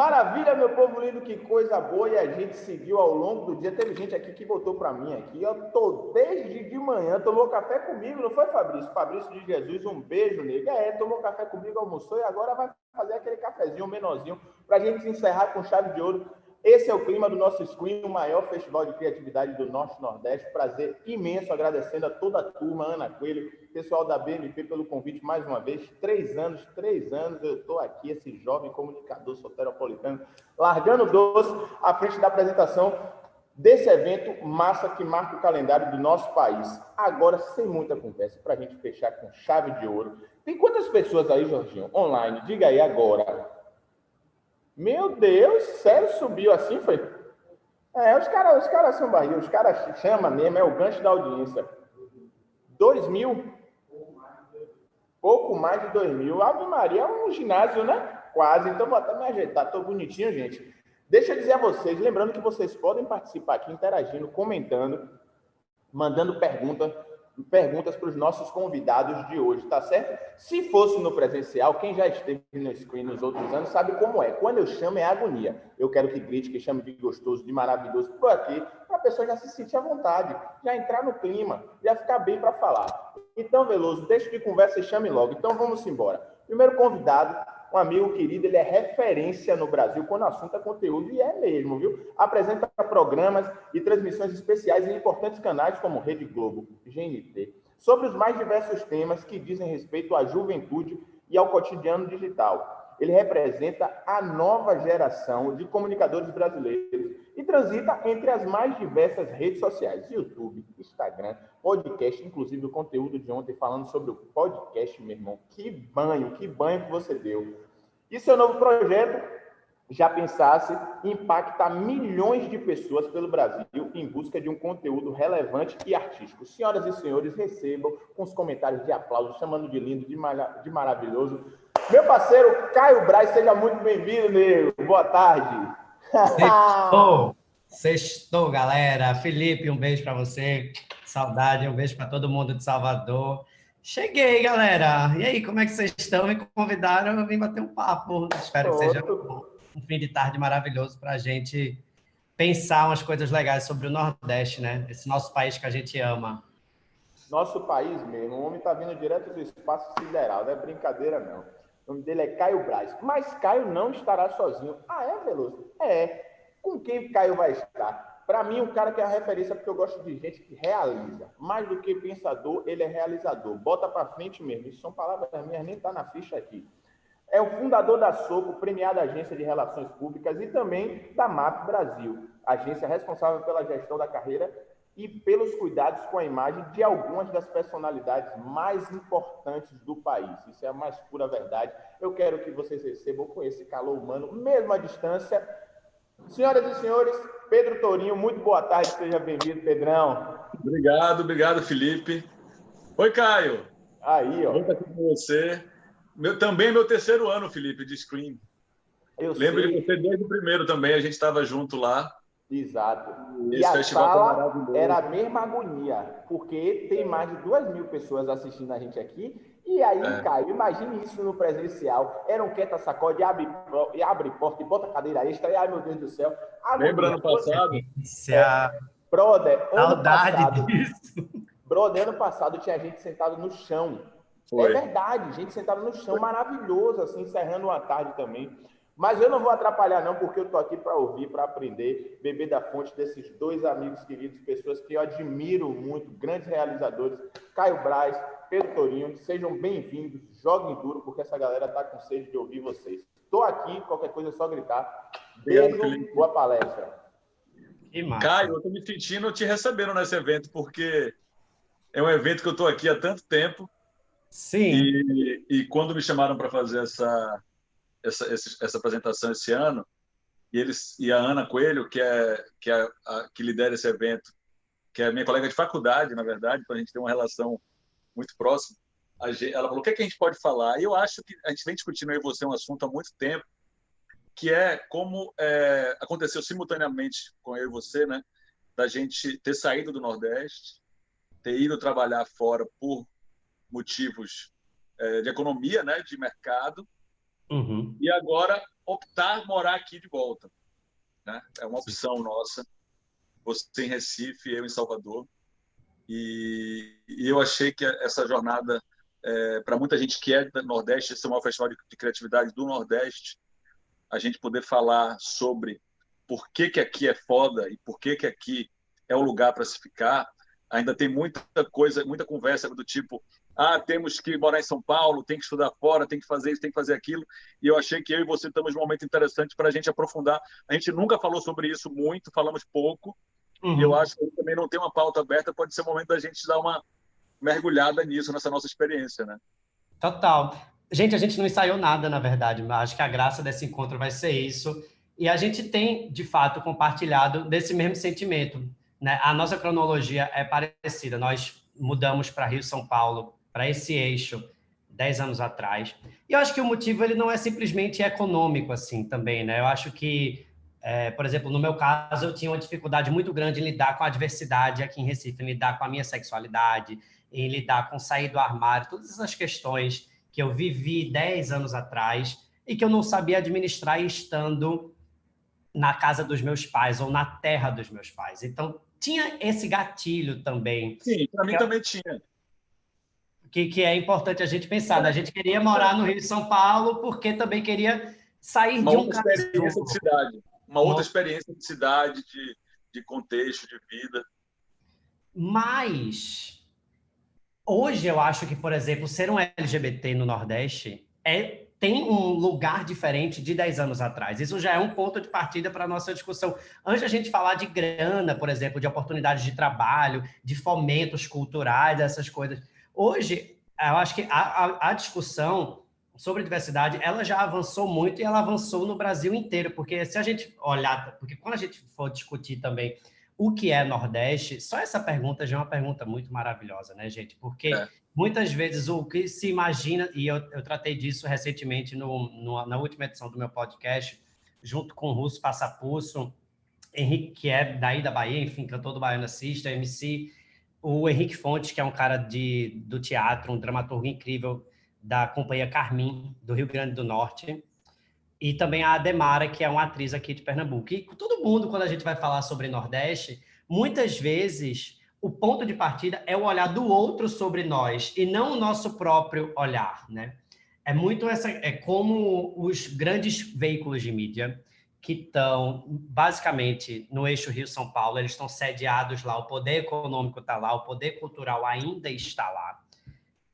Maravilha, meu povo lindo, que coisa boa. E a gente seguiu ao longo do dia. Teve gente aqui que voltou para mim aqui. Eu tô desde de manhã, tomou café comigo, não foi, Fabrício? Fabrício de Jesus, um beijo, nega. Tomou café comigo, almoçou e agora vai fazer aquele cafezinho menorzinho para a gente encerrar com chave de ouro. Esse é o clima do nosso Screen, o maior festival de criatividade do Norte e Nordeste. Prazer imenso, agradecendo a toda a turma, Ana Coelho, pessoal da BMP pelo convite mais uma vez. 3 anos eu estou aqui, esse jovem comunicador soteropolitano, largando doce à frente da apresentação desse evento massa que marca o calendário do nosso país. Agora, sem muita conversa, para a gente fechar com chave de ouro. Tem quantas pessoas aí, Jorginho, online? Diga aí agora. Meu Deus, sério, subiu assim, foi? Os caras são barril, os caras chamam mesmo, é o gancho da audiência. 2.000? Pouco mais de 2.000. Ave Maria, é um ginásio, né? Quase, então vou até me ajeitar, tô bonitinho, gente. Deixa eu dizer a vocês, lembrando que vocês podem participar aqui, interagindo, comentando, mandando perguntas para os nossos convidados de hoje, tá certo? Se fosse no presencial, quem já esteve no Screen nos outros anos sabe como é. Quando eu chamo é agonia. Eu quero que grite, que chame de gostoso, de maravilhoso por aqui, para a pessoa já se sentir à vontade, já entrar no clima, já ficar bem para falar. Então, Veloso, deixa de conversa e chame logo. Então, vamos embora. Primeiro convidado, um amigo querido, ele é referência no Brasil quando o assunto é conteúdo, e é mesmo, viu? Apresenta programas e transmissões especiais em importantes canais como Rede Globo, GNT, sobre os mais diversos temas que dizem respeito à juventude e ao cotidiano digital. Ele representa a nova geração de comunicadores brasileiros e transita entre as mais diversas redes sociais, YouTube, Instagram, podcast, inclusive o conteúdo de ontem falando sobre o podcast, meu irmão. Que banho que você deu. E seu novo projeto, já pensasse, impacta milhões de pessoas pelo Brasil em busca de um conteúdo relevante e artístico. Senhoras e senhores, recebam com os comentários de aplauso, chamando de lindo, de maravilhoso, meu parceiro Caio Braz. Seja muito bem-vindo, nego. Boa tarde. Sextou, galera. Felipe, um beijo para você. Saudade, um beijo para todo mundo de Salvador. Cheguei, galera. E aí, como é que vocês estão? Me convidaram, eu vim bater um papo. Espero que seja um fim de tarde maravilhoso para a gente pensar umas coisas legais sobre o Nordeste, né? Esse nosso país que a gente ama. Nosso país mesmo. O homem está vindo direto do espaço sideral, não é brincadeira, não. O nome dele é Caio Braz. Mas Caio não estará sozinho. Ah, é, Veloso? É. Com quem Caio vai estar? Para mim, um cara que é a referência, porque eu gosto de gente que realiza. Mais do que pensador, ele é realizador. Bota para frente mesmo. Isso são palavras minhas, nem tá na ficha aqui. É o fundador da Soco, premiada agência de relações públicas, e também da MAP Brasil, agência responsável pela gestão da carreira e pelos cuidados com a imagem de algumas das personalidades mais importantes do país. Isso é a mais pura verdade. Eu quero que vocês recebam com esse calor humano, mesmo à distância. Senhoras e senhores, Pedro Tourinho, muito boa tarde, seja bem-vindo, Pedrão. Obrigado, Felipe. Oi, Caio. Aí, ó. Bom estar aqui com você. Também meu terceiro ano, Felipe, de Screen. Lembro de você desde o primeiro também, a gente estava junto lá. Exato. E a sala era a mesma agonia, porque tem mais de 2.000 pessoas assistindo a gente aqui. E aí, Caio, imagine isso no presencial. Era um queta-sacode, abre porta e bota cadeira extra. E ai, meu Deus do céu. Lembra ano passado? Brother, ano Saudade passado tinha gente sentada no chão. Foi. É verdade, gente sentada no chão, maravilhoso, assim, encerrando uma tarde também. Mas eu não vou atrapalhar não, porque eu estou aqui para ouvir, para aprender, beber da fonte desses dois amigos queridos, pessoas que eu admiro muito, grandes realizadores, Caio Braz, Pedro Tourinho. Sejam bem-vindos, joguem duro, porque essa galera está com sede de ouvir vocês. Estou aqui, qualquer coisa é só gritar. Beijo, boa palestra. Caio, eu estou me sentindo te recebendo nesse evento, porque é um evento que eu estou aqui há tanto tempo. Sim. E quando me chamaram para fazer essa apresentação esse ano, e a Ana Coelho, que lidera esse evento, que é minha colega de faculdade, na verdade, então a gente tem uma relação muito próxima, ela falou: o que é que a gente pode falar? E eu acho que a gente vem discutindo aí você um assunto há muito tempo, que é como aconteceu simultaneamente com eu e você, né, da gente ter saído do Nordeste, ter ido trabalhar fora por motivos de economia, né, de mercado, Uhum. e agora optar morar aqui de volta, né? É uma opção nossa. Você em Recife, eu em Salvador. E eu achei que essa jornada, para muita gente que é do Nordeste, esse é o maior festival de criatividade do Nordeste, a gente poder falar sobre por que aqui é foda e por que aqui é o lugar para se ficar. Ainda tem muita coisa, muita conversa do tipo, temos que morar em São Paulo, tem que estudar fora, tem que fazer isso, tem que fazer aquilo. E eu achei que eu e você estamos num momento interessante para a gente aprofundar. A gente nunca falou sobre isso muito, falamos pouco. Uhum. E eu acho que também não tem uma pauta aberta, pode ser o momento da gente dar uma mergulhada nisso, nessa nossa experiência, né? Total. Gente, a gente não ensaiou nada, na verdade, mas acho que a graça desse encontro vai ser isso. E a gente tem, de fato, compartilhado desse mesmo sentimento, né? A nossa cronologia é parecida. Nós mudamos para Rio, São Paulo, para esse eixo, 10 anos atrás. E eu acho que o motivo ele não é simplesmente econômico, assim, também, né? Eu acho que, por exemplo, no meu caso, eu tinha uma dificuldade muito grande em lidar com a diversidade aqui em Recife, em lidar com a minha sexualidade, em lidar com sair do armário, todas essas questões que eu vivi 10 anos atrás e que eu não sabia administrar estando na casa dos meus pais ou na terra dos meus pais. Então, tinha esse gatilho também. Sim, para mim também tinha. Que é importante a gente pensar. A gente queria morar no Rio de São Paulo porque também queria sair de um experiência de cidade. Uma outra experiência de cidade, de contexto, de vida. Mas hoje eu acho que, por exemplo, ser um LGBT no Nordeste tem um lugar diferente de 10 anos atrás. Isso já é um ponto de partida para a nossa discussão. Antes da gente falar de grana, por exemplo, de oportunidades de trabalho, de fomentos culturais, essas coisas. Hoje, eu acho que a discussão sobre diversidade, ela já avançou muito e ela avançou no Brasil inteiro, porque se a gente olhar, porque quando a gente for discutir também o que é Nordeste, só essa pergunta já é uma pergunta muito maravilhosa, né, gente? Porque muitas vezes o que se imagina, e eu tratei disso recentemente na última edição do meu podcast, junto com o Russo Passapulso, Henrique, que é daí da Bahia, enfim, cantor do Baiana System, MC, o Henrique Fontes, que é um cara do teatro, um dramaturgo incrível da companhia Carmim, do Rio Grande do Norte, e também a Ademara, que é uma atriz aqui de Pernambuco. E todo mundo, quando a gente vai falar sobre Nordeste, muitas vezes o ponto de partida é o olhar do outro sobre nós, e não o nosso próprio olhar, né? É como os grandes veículos de mídia que estão, basicamente, no eixo Rio-São Paulo, eles estão sediados lá, o poder econômico está lá, o poder cultural ainda está lá.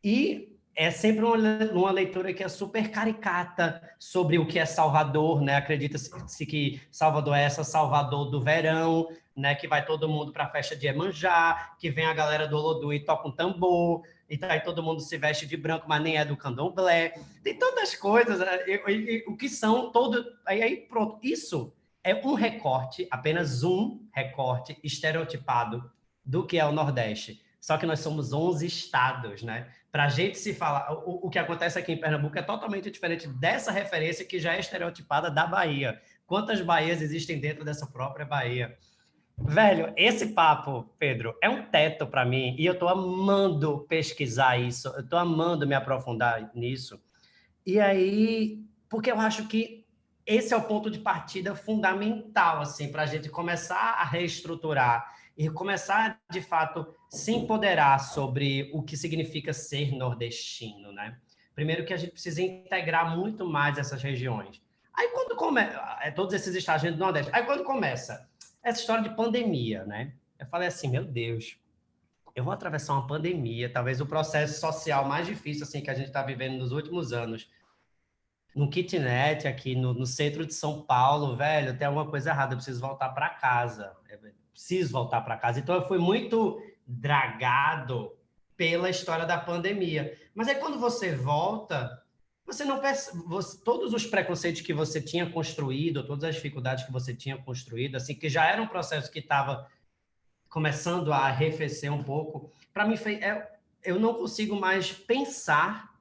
E é sempre uma leitura que é super caricata sobre o que é Salvador, né? Acredita-se que Salvador é essa Salvador do verão, né? Que vai todo mundo para a festa de Iemanjá, que vem a galera do Olodum e toca um tambor, e aí todo mundo se veste de branco, mas nem é do candomblé. Tem tantas coisas, o que são todo... Aí pronto, isso é um recorte, apenas um recorte estereotipado do que é o Nordeste. Só que nós somos 11 estados, né? Para a gente se falar... O que acontece aqui em Pernambuco é totalmente diferente dessa referência que já é estereotipada da Bahia. Quantas Bahias existem dentro dessa própria Bahia? Velho, esse papo, Pedro, é um teto para mim e eu estou amando pesquisar isso, eu estou amando me aprofundar nisso. E aí, porque eu acho que esse é o ponto de partida fundamental, assim, para a gente começar a reestruturar e começar, de fato, se empoderar sobre o que significa ser nordestino, né? Primeiro que a gente precisa integrar muito mais essas regiões. Aí quando começa, todos esses estados do Nordeste, aí quando começa essa história de pandemia, né? Eu falei assim, meu Deus, eu vou atravessar uma pandemia, talvez o processo social mais difícil assim que a gente está vivendo nos últimos anos, no kitnet aqui no centro de São Paulo, velho, tem alguma coisa errada, eu preciso voltar para casa. Preciso voltar para casa. Então, eu fui muito dragado pela história da pandemia. Mas aí, quando você volta, você não percebe... todos os preconceitos que você tinha construído, todas as dificuldades que você tinha construído, assim, que já era um processo que estava começando a arrefecer um pouco, para mim, eu não consigo mais pensar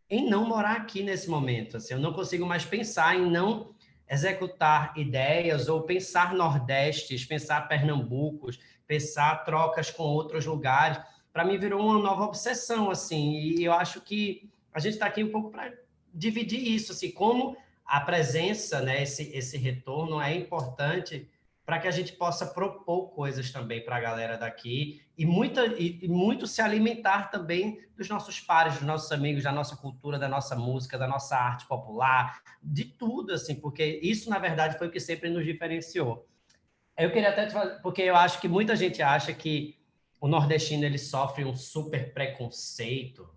em não morar aqui nesse momento. Assim, eu não consigo mais pensar em não executar ideias ou pensar Nordestes, pensar Pernambucos, pensar trocas com outros lugares. Para mim, virou uma nova obsessão, assim, e eu acho que a gente está aqui um pouco para dividir isso, assim, como a presença, né, esse retorno é importante para que a gente possa propor coisas também para a galera daqui e muito se alimentar também dos nossos pares, dos nossos amigos, da nossa cultura, da nossa música, da nossa arte popular, de tudo, assim, porque isso, na verdade, foi o que sempre nos diferenciou. Eu queria até te falar, porque eu acho que muita gente acha que o nordestino ele sofre um super preconceito.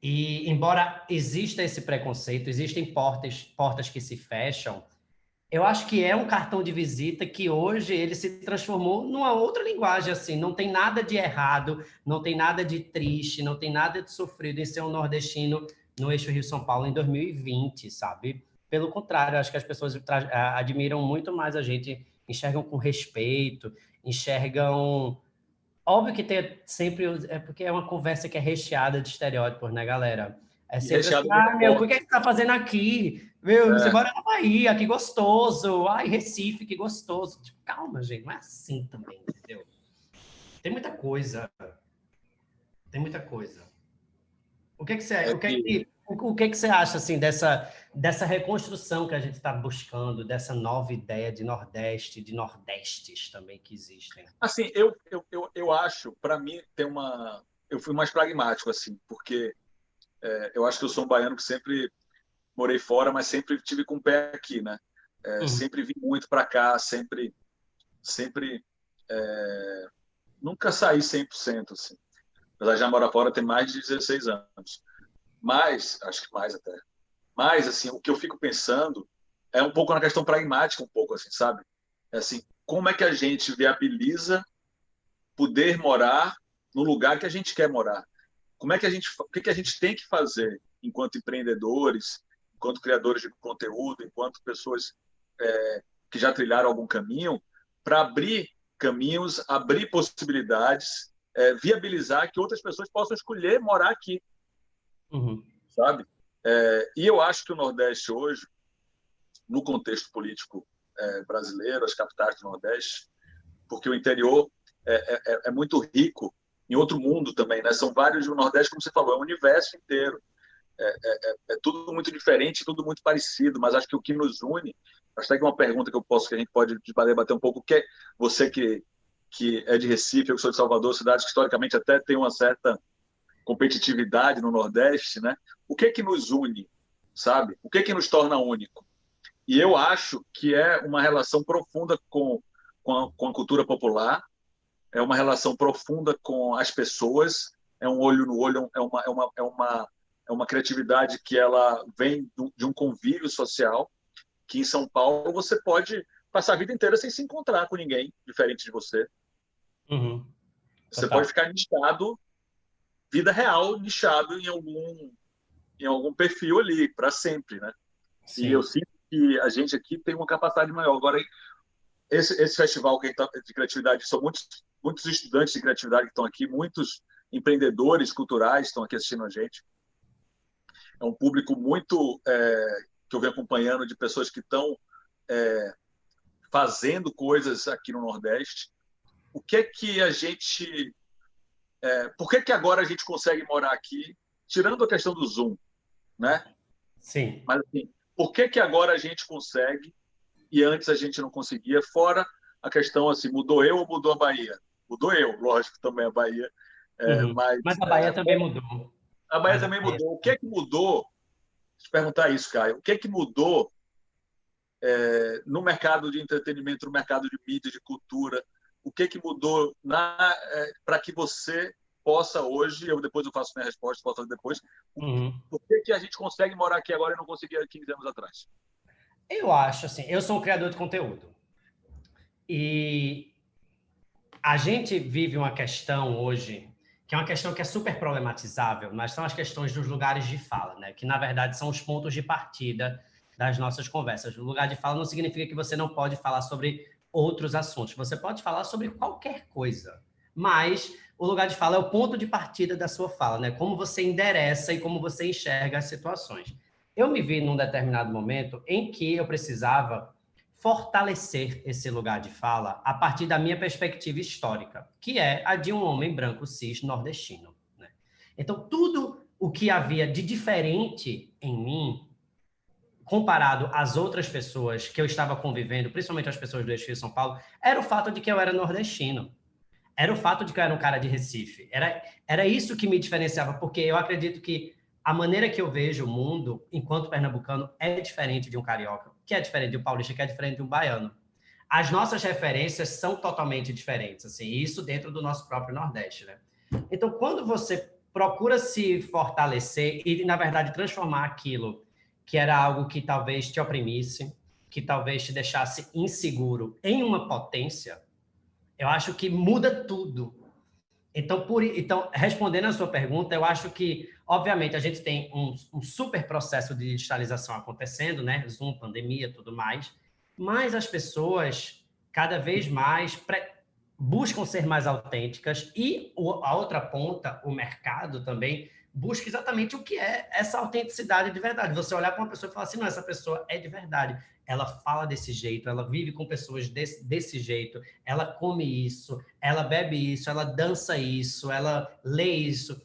E, embora exista esse preconceito, existem portas que se fecham, eu acho que é um cartão de visita que hoje ele se transformou numa outra linguagem, assim, não tem nada de errado, não tem nada de triste, não tem nada de sofrido em ser um nordestino no eixo Rio-São Paulo em 2020, sabe? Pelo contrário, acho que as pessoas admiram muito mais a gente, enxergam com respeito, enxergam... Óbvio que tem sempre... É porque é uma conversa que é recheada de estereótipos, né, galera? É E sempre assim, recheado muito meu, o que forte. é que você tá fazendo aqui? Meu, você É, mora na Bahia, que gostoso. Ai, Recife, que gostoso. Tipo, calma, gente, não é assim também, entendeu? Tem muita coisa. Tem muita coisa. O que é que você, é que, o que é que você acha, assim, dessa reconstrução que a gente está buscando, dessa nova ideia de Nordeste, de Nordestes também que existem? assim, eu acho, para mim, tem uma... Eu fui mais pragmático, assim, porque eu acho que eu sou um baiano que sempre morei fora, mas sempre tive com o pé aqui, né? Uhum, Sempre vim muito para cá, sempre nunca saí 100%, assim. Apesar de já morar fora tem mais de 16 anos. Mas, acho que mais até. Mas, assim, o que eu fico pensando é um pouco na questão pragmática, um pouco, assim, sabe? É assim, como é que a gente viabiliza poder morar no lugar que a gente quer morar? Como é que a gente, o que a gente tem que fazer enquanto empreendedores, enquanto criadores de conteúdo, enquanto pessoas que já trilharam algum caminho, para abrir caminhos, abrir possibilidades, viabilizar que outras pessoas possam escolher morar aqui, uhum, sabe? E eu acho que o Nordeste hoje, no contexto político brasileiro, as capitais do Nordeste, porque o interior é muito rico em outro mundo também, né? São vários, o Nordeste, como você falou, é um universo inteiro. É tudo muito diferente, tudo muito parecido, mas acho que o que nos une, acho que uma pergunta que a gente pode debater um pouco, que é você que é de Recife, eu que sou de Salvador, cidades que historicamente até tem uma certa competitividade no Nordeste, né? O que nos une, sabe? O que nos torna único? E eu acho que é uma relação profunda com a cultura popular, é uma relação profunda com as pessoas, é um olho no olho, é uma criatividade que ela vem de um convívio social, que em São Paulo você pode passar a vida inteira sem se encontrar com ninguém diferente de você. uhum. Você pode Total. ficar nichado, vida real, nichado em algum perfil ali, para sempre, né? E eu Sim. sinto que a gente aqui tem uma capacidade maior. Agora, esse festival que tá, de criatividade, são muitos estudantes de criatividade que estão aqui, muitos empreendedores culturais estão aqui assistindo a gente. É um público muito que eu venho acompanhando de pessoas que estão fazendo coisas aqui no Nordeste. O que é que a gente... por que agora a gente consegue morar aqui, tirando a questão do Zoom, né? Sim. Mas, assim, por que agora a gente consegue e antes a gente não conseguia, fora a questão assim, mudou eu ou mudou a Bahia? Mudou eu, lógico, também a Bahia, Uhum. mas Mas a Bahia também mudou. a Bahia Mas a também Bahia... mudou. O que é que mudou? Deixa eu te perguntar isso, Caio. O que é que mudou no mercado de entretenimento, no mercado de mídia, de cultura? O que é que mudou para que você possa hoje, depois eu faço minha resposta, posso fazer depois, Uhum. por que a gente consegue morar aqui agora e não conseguia 15 anos atrás? Eu acho assim, eu sou um criador de conteúdo. E a gente vive uma questão hoje, que é uma questão que é super problematizável, mas são as questões dos lugares de fala, né? Que na verdade são os pontos de partida das nossas conversas. O lugar de fala não significa que você não pode falar sobre outros assuntos. Você pode falar sobre qualquer coisa, mas o lugar de fala é o ponto de partida da sua fala, né? Como você endereça e como você enxerga as situações. Eu me vi num determinado momento em que eu precisava fortalecer esse lugar de fala a partir da minha perspectiva histórica, que é a de um homem branco cis nordestino, né? Então, tudo o que havia de diferente em mim, comparado às outras pessoas que eu estava convivendo, principalmente as pessoas do eixo de São Paulo, era o fato de que eu era nordestino. Era o fato de que eu era um cara de Recife. Era isso que me diferenciava, porque eu acredito que a maneira que eu vejo o mundo, enquanto pernambucano, é diferente de um carioca, que é diferente de um paulista, que é diferente de um baiano. As nossas referências são totalmente diferentes, assim, isso dentro do nosso próprio Nordeste, né? Então, quando você procura se fortalecer e, na verdade, transformar aquilo que era algo que talvez te oprimisse, que talvez te deixasse inseguro, em uma potência, eu acho que muda tudo. Então, respondendo a sua pergunta, eu acho que, obviamente, a gente tem um super processo de digitalização acontecendo, né? Zoom, pandemia, tudo mais, mas as pessoas, cada vez mais, buscam ser mais autênticas e a outra ponta, o mercado também, busca exatamente o que é essa autenticidade de verdade. Você olhar para uma pessoa e falar assim, não, essa pessoa é de verdade. Ela fala desse jeito, ela vive com pessoas desse jeito, ela come isso, ela bebe isso, ela dança isso, ela lê isso.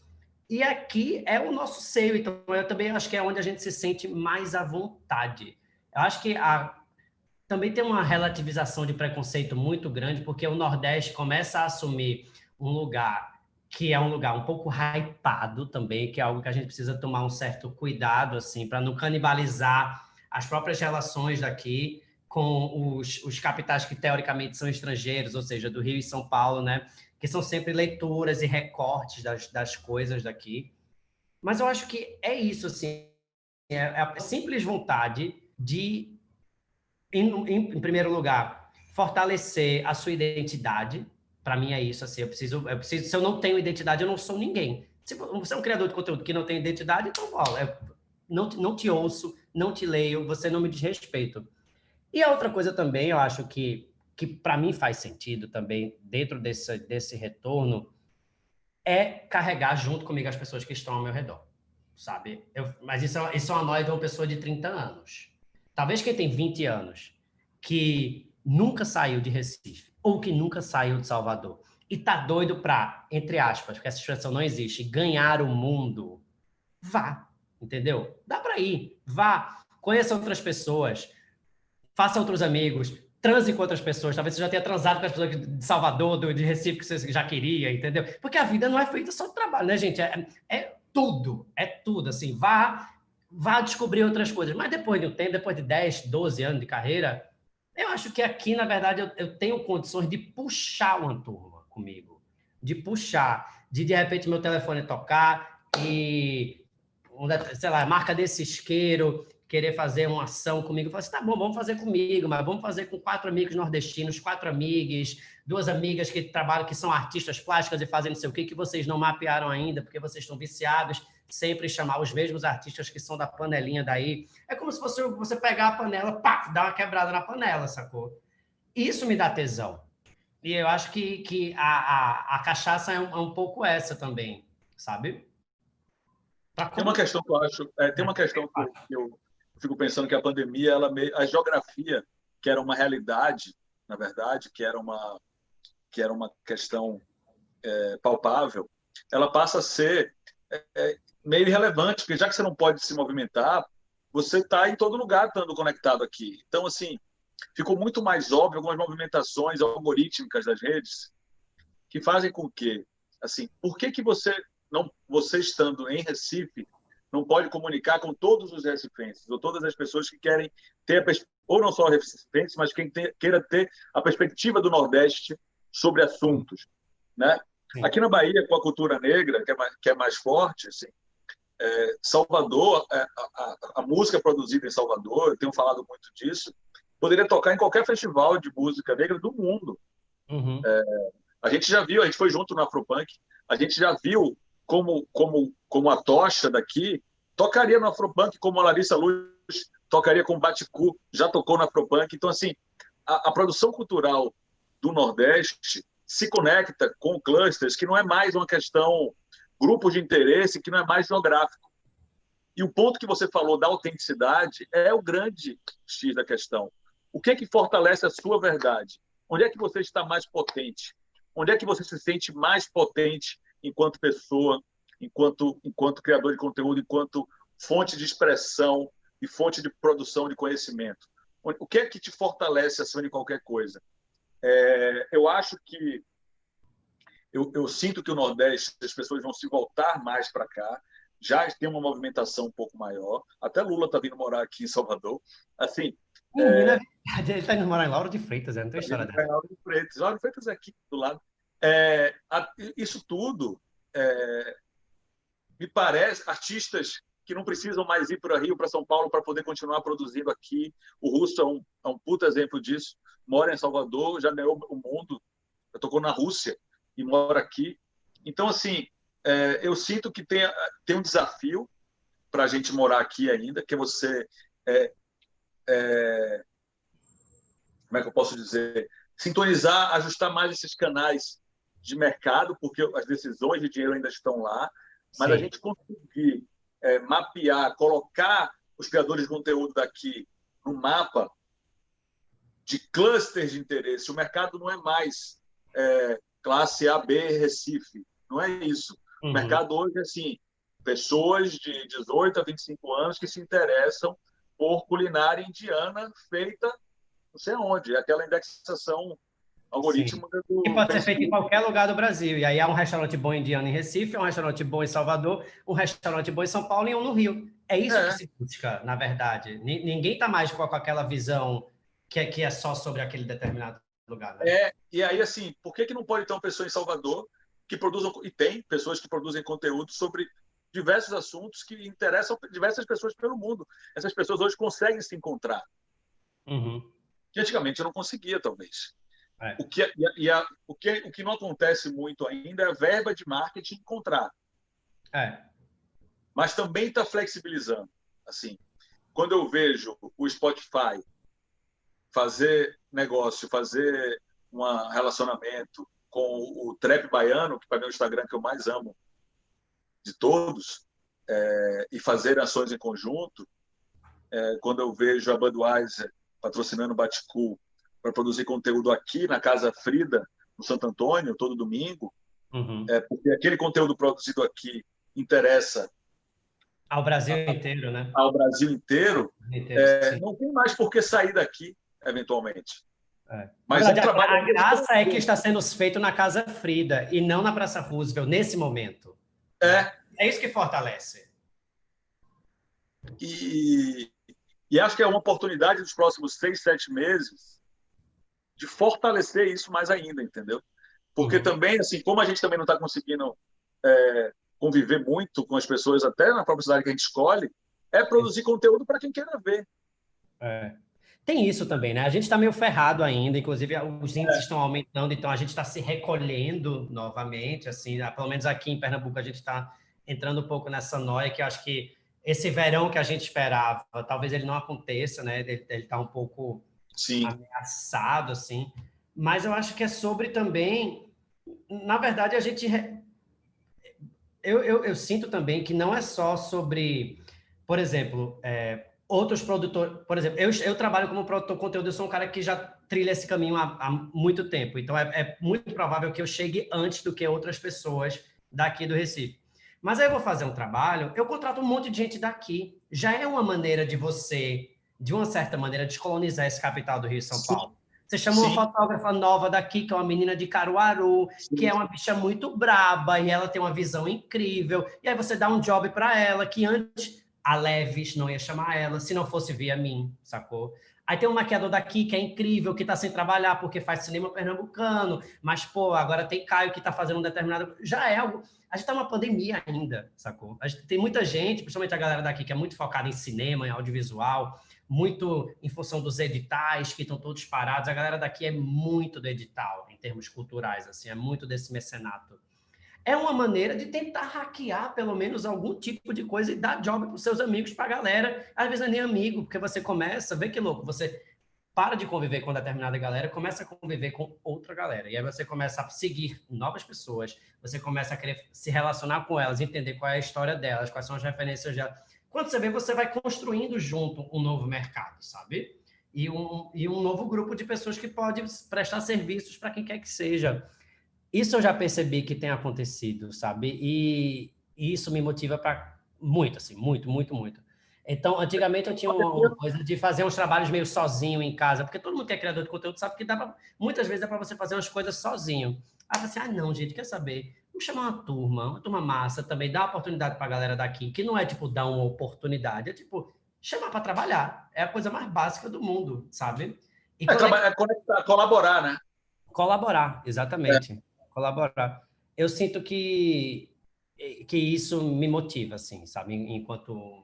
E aqui é o nosso seio, então eu também acho que é onde a gente se sente mais à vontade. Eu acho que também tem uma relativização de preconceito muito grande, porque o Nordeste começa a assumir um lugar que é um lugar um pouco hypado também, que é algo que a gente precisa tomar um certo cuidado, assim, para não canibalizar as próprias relações daqui com os capitais que teoricamente são estrangeiros, ou seja, do Rio e São Paulo, né? Que são sempre leituras e recortes das coisas daqui. Mas eu acho que é isso, assim, é a simples vontade de, em primeiro lugar, fortalecer a sua identidade. Para mim é isso, assim, eu preciso, se eu não tenho identidade, eu não sou ninguém. Se você é um criador de conteúdo que não tem identidade, então, ó, não te ouço, não te leio, você não me diz respeito. E a outra coisa também, eu acho que para mim faz sentido também, dentro desse retorno, é carregar junto comigo as pessoas que estão ao meu redor, sabe? Mas isso é uma noia de uma pessoa de 30 anos. Talvez quem tem 20 anos, que nunca saiu de Recife, ou que nunca saiu de Salvador, e tá doido para, entre aspas, porque essa expressão não existe, ganhar o mundo, vá, entendeu? Dá para ir, vá, conheça outras pessoas, faça outros amigos, transe com outras pessoas. Talvez você já tenha transado com as pessoas de Salvador, de Recife, que você já queria, entendeu? Porque a vida não é feita só de trabalho, né, gente? É tudo, assim. Vá descobrir outras coisas. Mas depois de um tempo, depois de 10, 12 anos de carreira, eu acho que aqui, na verdade, eu tenho condições de puxar uma turma comigo. De puxar, de repente, meu telefone tocar e, sei lá, marca desse isqueiro querer fazer uma ação comigo. Eu falo assim, tá bom, vamos fazer comigo, mas vamos fazer com 4 amigos nordestinos, 4 amigas, 2 amigas que trabalham, que são artistas plásticas e fazem não sei o que vocês não mapearam ainda, porque vocês estão viciados, sempre chamar os mesmos artistas que são da panelinha daí. É como se fosse você pegar a panela, pá, dar uma quebrada na panela, sacou? Isso me dá tesão. E eu acho que a cachaça é um pouco essa também, sabe? Tem uma questão que eu acho, tem uma questão que eu fico pensando que a pandemia, a geografia, que era uma realidade, na verdade, que era uma questão palpável, ela passa a ser meio irrelevante, porque já que você não pode se movimentar, você está em todo lugar estando conectado aqui. Então, assim, ficou muito mais óbvio algumas movimentações algorítmicas das redes que fazem com que, assim, por que você estando em Recife não pode comunicar com todos os recifenses ou todas as pessoas que querem ter ou não só recifenses, mas quem queira ter a perspectiva do Nordeste sobre assuntos, né? Sim. Aqui na Bahia, com a cultura negra, que é mais forte, assim, Salvador, a música produzida em Salvador, eu tenho falado muito disso, poderia tocar em qualquer festival de música negra do mundo. Uhum. A gente já viu, a gente foi junto no Afropunk, a gente já viu como a tocha daqui tocaria no Afropunk, como a Larissa Luz tocaria com o Baticu, já tocou no Afropunk. Então, assim, a produção cultural do Nordeste se conecta com clusters que não é mais uma questão, grupos de interesse, que não é mais geográfico. E o ponto que você falou da autenticidade é o grande X da questão. O que fortalece a sua verdade? Onde é que você está mais potente? Onde é que você se sente mais potente enquanto pessoa, enquanto criador de conteúdo, enquanto fonte de expressão e fonte de produção de conhecimento. O que é que te fortalece acima de qualquer coisa? Eu acho que eu sinto que o Nordeste, as pessoas vão se voltar mais para cá, já tem uma movimentação um pouco maior. Até Lula está vindo morar aqui em Salvador. Assim, Menino, é verdade, ele está indo morar em Lauro de Freitas, não tem história dessa. Lauro de Freitas. Lauro de Freitas é aqui do lado. Isso tudo me parece artistas que não precisam mais ir para Rio, para São Paulo, para poder continuar produzindo aqui. O Russo é um puta exemplo disso. Mora em Salvador, já ganhou o mundo, já tocou na Rússia e mora aqui. Então, assim, eu sinto que tem um desafio para a gente morar aqui ainda, que é você... como é que eu posso dizer? Sintonizar, ajustar mais esses canais de mercado, porque as decisões de dinheiro ainda estão lá, mas Sim. A gente conseguir mapear, colocar os criadores de conteúdo daqui no mapa de clusters de interesse. O mercado não é mais classe A, B, Recife. Não é isso. Uhum. O mercado hoje é assim, pessoas de 18 a 25 anos que se interessam por culinária indiana feita não sei onde. É aquela indexação algorítmica do... E pode ser feito em qualquer lugar do Brasil. E aí há um restaurante bom indiano em Recife, um restaurante bom em Salvador, um restaurante bom em São Paulo e um no Rio. É isso que se busca, na verdade. Ninguém está mais com aquela visão que é só sobre aquele determinado lugar. Né? E aí, assim, por que não pode ter uma pessoa em Salvador que produza... E tem pessoas que produzem conteúdo sobre diversos assuntos que interessam diversas pessoas pelo mundo. Essas pessoas hoje conseguem se encontrar. Uhum. Que antigamente eu não conseguia, talvez. O que não acontece muito ainda é a verba de marketing encontrar. Mas também está flexibilizando. Assim, quando eu vejo o Spotify fazer negócio, fazer um relacionamento com o Trap Baiano, que para mim é o Instagram que eu mais amo de todos, e fazer ações em conjunto, quando eu vejo a Budweiser patrocinando o Baticu para produzir conteúdo aqui na Casa Frida, no Santo Antônio, todo domingo, uhum. Porque aquele conteúdo produzido aqui interessa ao Brasil inteiro, né? Ao Brasil inteiro, não tem mais por que sair daqui, eventualmente. Mas verdade, a graça é que está sendo feito na Casa Frida e não na Praça Roosevelt, nesse momento. É isso que fortalece. E acho que é uma oportunidade dos próximos 6, 7 meses de fortalecer isso mais ainda, entendeu? Porque também, assim, como a gente também não está conseguindo conviver muito com as pessoas, até na própria cidade que a gente escolhe, produzir conteúdo para quem queira ver. Tem isso também, né? A gente está meio ferrado ainda, inclusive os índices estão aumentando, então a gente está se recolhendo novamente, assim, pelo menos aqui em Pernambuco a gente está entrando um pouco nessa noia que eu acho que esse verão que a gente esperava, talvez ele não aconteça, né? Ele está um pouco ameaçado, assim. Mas eu acho que é sobre também... Na verdade, a gente... Eu sinto também que não é só sobre... Por exemplo, outros produtores... Por exemplo, eu trabalho como produtor de conteúdo, eu sou um cara que já trilha esse caminho há muito tempo. Então, é muito provável que eu chegue antes do que outras pessoas daqui do Recife. Mas aí eu vou fazer um trabalho, eu contrato um monte de gente daqui. Já é uma maneira de você, de uma certa maneira, descolonizar esse capital do Rio e São Paulo. Você chama uma fotógrafa nova daqui, que é uma menina de Caruaru, que é uma bicha muito braba, e ela tem uma visão incrível. E aí você dá um job para ela, que antes a Levis não ia chamar ela, se não fosse via mim, sacou? Aí tem um maquiador daqui que é incrível, que está sem trabalhar porque faz cinema pernambucano, mas, pô, agora tem Caio que está fazendo um determinado... Já é algo... A gente está numa pandemia ainda, sacou? Tem muita gente, principalmente a galera daqui, que é muito focada em cinema, em audiovisual, muito em função dos editais que estão todos parados. A galera daqui é muito do edital, em termos culturais, assim, é muito desse mecenato. É uma maneira de tentar hackear, pelo menos, algum tipo de coisa e dar job para os seus amigos, para a galera. Às vezes não é nem amigo, porque você começa, vê que louco, você para de conviver com determinada galera, começa a conviver com outra galera. E aí você começa a seguir novas pessoas, você começa a querer se relacionar com elas, entender qual é a história delas, quais são as referências delas. Quando você vê, você vai construindo junto um novo mercado, sabe? E um novo grupo de pessoas que pode prestar serviços para quem quer que seja. Isso eu já percebi que tem acontecido, sabe? E isso me motiva para muito, assim, muito, muito, muito. Então, antigamente eu tinha uma coisa de fazer uns trabalhos meio sozinho em casa, porque todo mundo que é criador de conteúdo sabe que muitas vezes dá para você fazer umas coisas sozinho. Aí eu falei assim, não, gente, quer saber? Vamos chamar uma turma massa também, dar oportunidade para a galera daqui, que não é tipo dar uma oportunidade, é tipo chamar para trabalhar. É a coisa mais básica do mundo, sabe? E Conectar, colaborar, né? Colaborar, exatamente. Colaborar. Eu sinto que isso me motiva, assim, sabe? Enquanto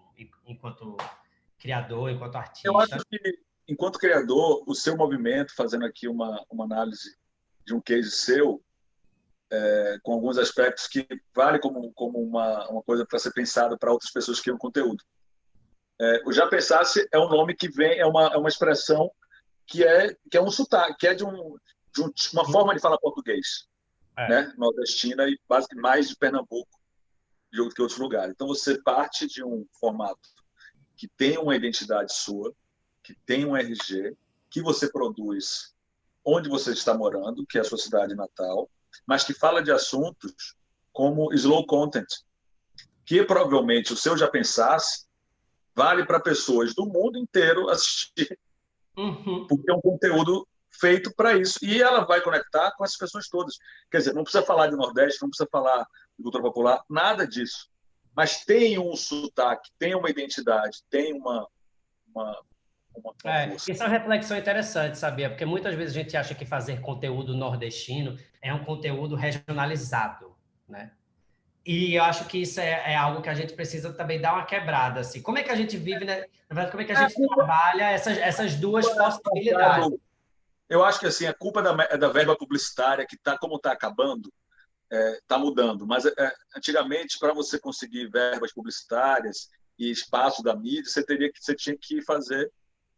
criador, enquanto Eu acho artista. que, enquanto criador, o seu movimento, fazendo aqui uma análise de um case seu, com alguns aspectos que vale como uma coisa para ser pensada para outras pessoas que criam conteúdo. O Já Pensasse é um nome que vem, é uma expressão que é um sotaque, que é de uma forma de falar português, né? Nordestina e basicamente mais de Pernambuco do que outros lugares. Então, você parte de um formato que tem uma identidade sua, que tem um RG, que você produz onde você está morando, que é a sua cidade natal, mas que fala de assuntos como slow content, que provavelmente o seu Já Pensasse vale para pessoas do mundo inteiro assistir, porque é um conteúdo feito para isso. E ela vai conectar com essas pessoas todas. Quer dizer, não precisa falar de Nordeste, não precisa falar de cultura popular, nada disso. Mas tem um sotaque, tem uma identidade, tem uma força. Isso é uma reflexão interessante, sabia? Porque muitas vezes a gente acha que fazer conteúdo nordestino é um conteúdo regionalizado, né? E eu acho que isso é algo que a gente precisa também dar uma quebrada, assim. Como é que a gente vive, né? Na verdade, como é que a gente trabalha essas duas possibilidades? Eu acho que assim, a culpa é da verba publicitária, que como está acabando, está mudando. Mas antigamente, para você conseguir verbas publicitárias e espaço da mídia, você tinha que fazer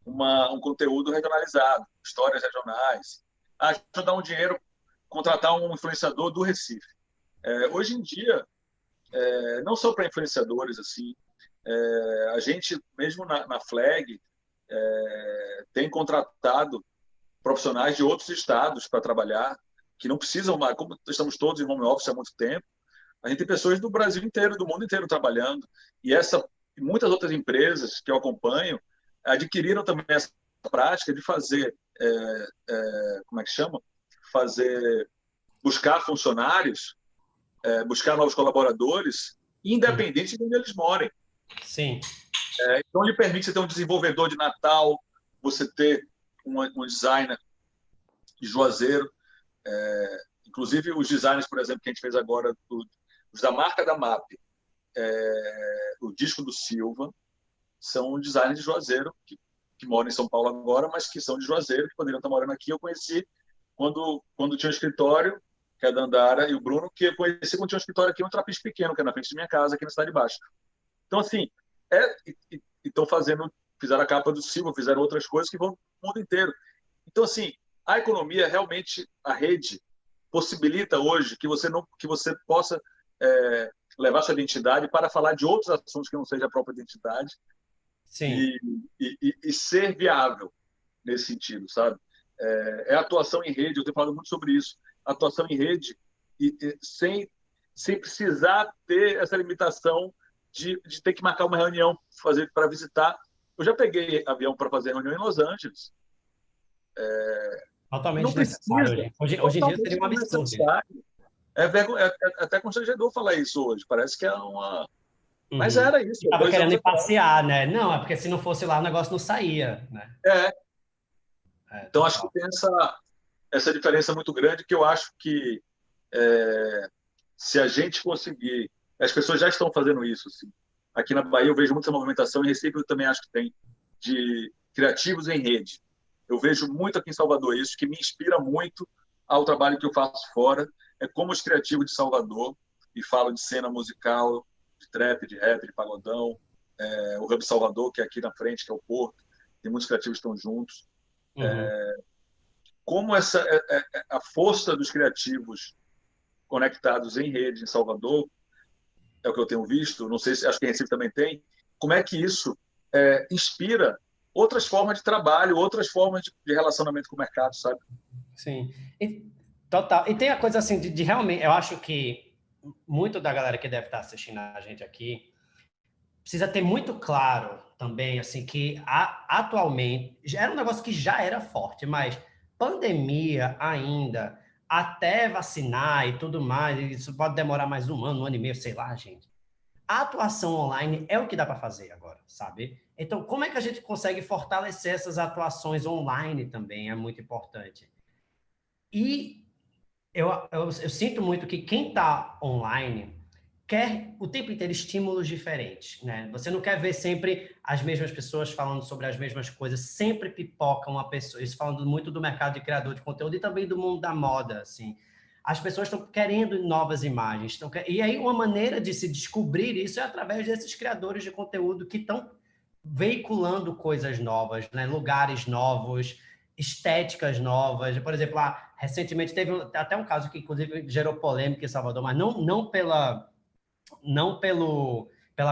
um conteúdo regionalizado, histórias regionais. Deixa eu dar um dinheiro, contratar um influenciador do Recife. Hoje em dia, não só para influenciadores, assim, a gente, mesmo na Flag, tem contratado profissionais de outros estados para trabalhar, que não precisam mais, como estamos todos em home office há muito tempo, a gente tem pessoas do Brasil inteiro, do mundo inteiro trabalhando, e muitas outras empresas que eu acompanho adquiriram também essa prática de fazer, como é que chama? Buscar funcionários, buscar novos colaboradores, independente de onde eles morem. Sim. Então, lhe permite você ter um desenvolvedor de Natal, você ter um designer de Juazeiro, inclusive os designers, por exemplo, que a gente fez agora, os da marca da MAP, o disco do Silva, são designers de Juazeiro, que moram em São Paulo agora, mas que são de Juazeiro, que poderiam estar morando aqui. Eu conheci quando tinha um escritório, que é a Dandara e o Bruno, que eu conheci quando tinha um escritório aqui, um Trapiche Pequeno, que é na frente da minha casa, aqui na Cidade Baixa. Então, assim, estão fizeram a capa do Silva, fizeram outras coisas que vão no mundo inteiro. Então, assim, a economia, realmente, a rede possibilita hoje que você possa levar sua identidade para falar de outros assuntos que não seja a própria identidade. Sim. E ser viável nesse sentido, sabe? Atuação em rede, eu tenho falado muito sobre isso, atuação em rede sem precisar ter essa limitação de ter que marcar uma reunião para visitar. Eu já peguei avião para fazer reunião em Los Angeles. Totalmente necessário. Hoje em dia seria um absurdo. É até constrangedor falar isso hoje. Parece que é uma... Mas Uhum. era isso. Estava querendo ir passear, né? Não, é porque se não fosse lá, o negócio não saía, né? Então, acho que tem essa diferença muito grande, que eu acho que se a gente conseguir... As pessoas já estão fazendo isso. Assim. Aqui na Bahia eu vejo muita movimentação, em Recife eu também acho que tem, de criativos em rede. Eu vejo muito aqui em Salvador isso, que me inspira muito ao trabalho que eu faço fora. É como os criativos de Salvador, e falo de cena musical, de trap, de rap, de pagodão, o Hub Salvador, que é aqui na frente, que é o Porto, tem muitos criativos que estão juntos. Como a força dos criativos conectados em rede em Salvador, é o que eu tenho visto, não sei se, acho que em Recife também tem, como é que isso inspira outras formas de trabalho, outras formas de relacionamento com o mercado, sabe? Sim, total. E tem a coisa assim de realmente, eu acho que muito da galera que deve estar assistindo a gente aqui precisa ter muito claro também, assim, que atualmente, era um negócio que já era forte, mas pandemia ainda, até vacinar e tudo mais, isso pode demorar mais um ano e meio, sei lá, gente. A atuação online é o que dá para fazer agora, sabe? Então, como é que a gente consegue fortalecer essas atuações online também? É muito importante. E eu sinto muito que quem está online quer o tempo inteiro estímulos diferentes, né? Você não quer ver sempre as mesmas pessoas falando sobre as mesmas coisas, sempre pipoca uma pessoa, isso falando muito do mercado de criador de conteúdo e também do mundo da moda, assim. As pessoas estão querendo novas imagens, e aí uma maneira de se descobrir isso é através desses criadores de conteúdo que estão veiculando coisas novas, né? Lugares novos, estéticas novas. Por exemplo, recentemente teve até um caso que, inclusive, gerou polêmica em Salvador, mas não pela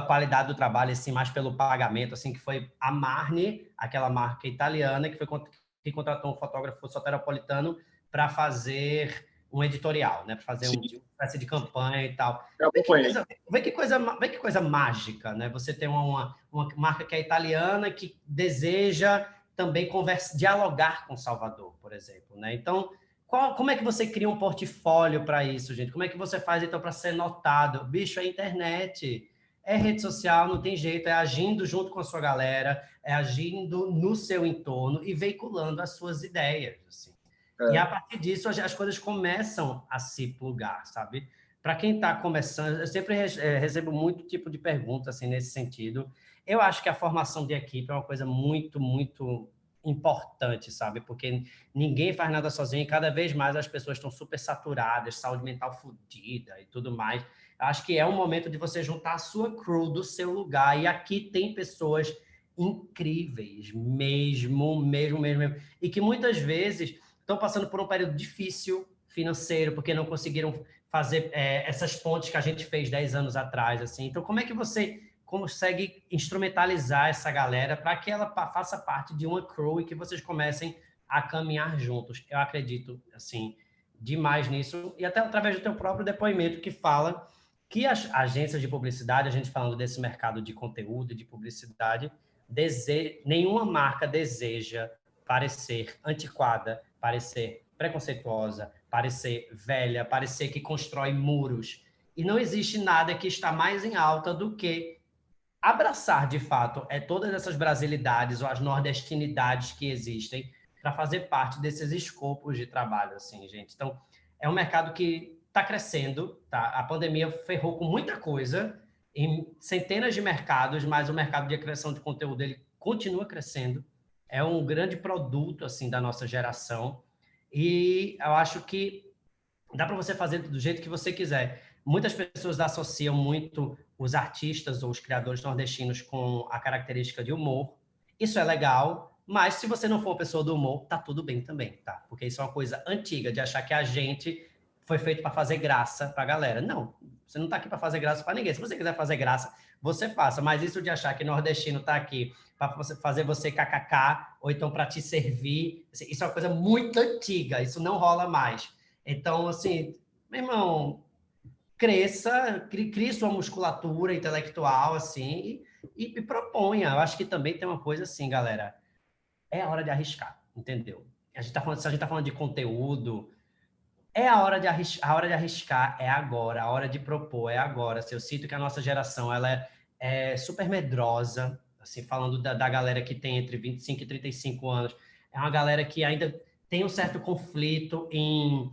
qualidade do trabalho, assim, mas pelo pagamento, assim, que foi a Marni, aquela marca italiana, que contratou um fotógrafo soteropolitano para fazer um editorial, né? Para fazer Sim, uma espécie de campanha e tal. eu acompanhei. Vê que coisa mágica, né? Você tem uma marca que é italiana que deseja também dialogar com Salvador, por exemplo, né? Então, como é que você cria um portfólio para isso, gente? Como é que você faz, então, para ser notado? Bicho, é internet, é rede social, não tem jeito, é agindo junto com a sua galera, é agindo no seu entorno e veiculando as suas ideias, assim. E a partir disso, as coisas começam a se plugar, sabe? Para quem está começando, eu sempre recebo muito tipo de pergunta, assim, nesse sentido. Eu acho que a formação de equipe é uma coisa muito, muito importante, sabe? Porque ninguém faz nada sozinho e cada vez mais as pessoas estão super saturadas, saúde mental fodida e tudo mais. Eu acho que é um momento de você juntar a sua crew do seu lugar. E aqui tem pessoas incríveis, mesmo, mesmo, mesmo, mesmo. E que muitas vezes estão passando por um período difícil financeiro, porque não conseguiram fazer essas pontes que a gente fez 10 anos atrás, assim. Então, como é que você consegue instrumentalizar essa galera para que ela faça parte de uma crew e que vocês comecem a caminhar juntos? Eu acredito, assim, demais nisso, e até através do teu próprio depoimento que fala que as agências de publicidade, a gente falando desse mercado de conteúdo e de publicidade, nenhuma marca deseja parecer antiquada, parecer preconceituosa, parecer velha, parecer que constrói muros. E não existe nada que está mais em alta do que abraçar, de fato, todas essas brasilidades ou as nordestinidades que existem para fazer parte desses escopos de trabalho, assim, gente. Então, é um mercado que está crescendo, tá? A pandemia ferrou com muita coisa em centenas de mercados, mas o mercado de criação de conteúdo, ele continua crescendo. É um grande produto, assim, da nossa geração. E eu acho que dá para você fazer do jeito que você quiser. Muitas pessoas associam muito os artistas ou os criadores nordestinos com a característica de humor. Isso é legal, mas se você não for uma pessoa do humor, tá tudo bem também, tá? Porque isso é uma coisa antiga de achar que a gente foi feito para fazer graça para a galera. Não, você não está aqui para fazer graça para ninguém. Se você quiser fazer graça, você faça. Mas isso de achar que nordestino está aqui para fazer você kkk ou então para te servir, isso é uma coisa muito antiga. Isso não rola mais. Então, assim, meu irmão, cresça, crie sua musculatura intelectual, assim, e proponha. Eu acho que também tem uma coisa assim, galera, é a hora de arriscar, entendeu? Se a gente tá falando de conteúdo, é a hora de arriscar é agora, a hora de propor é agora. Assim, eu sinto que a nossa geração, ela é super medrosa, assim, falando da galera que tem entre 25 e 35 anos, é uma galera que ainda tem um certo conflito em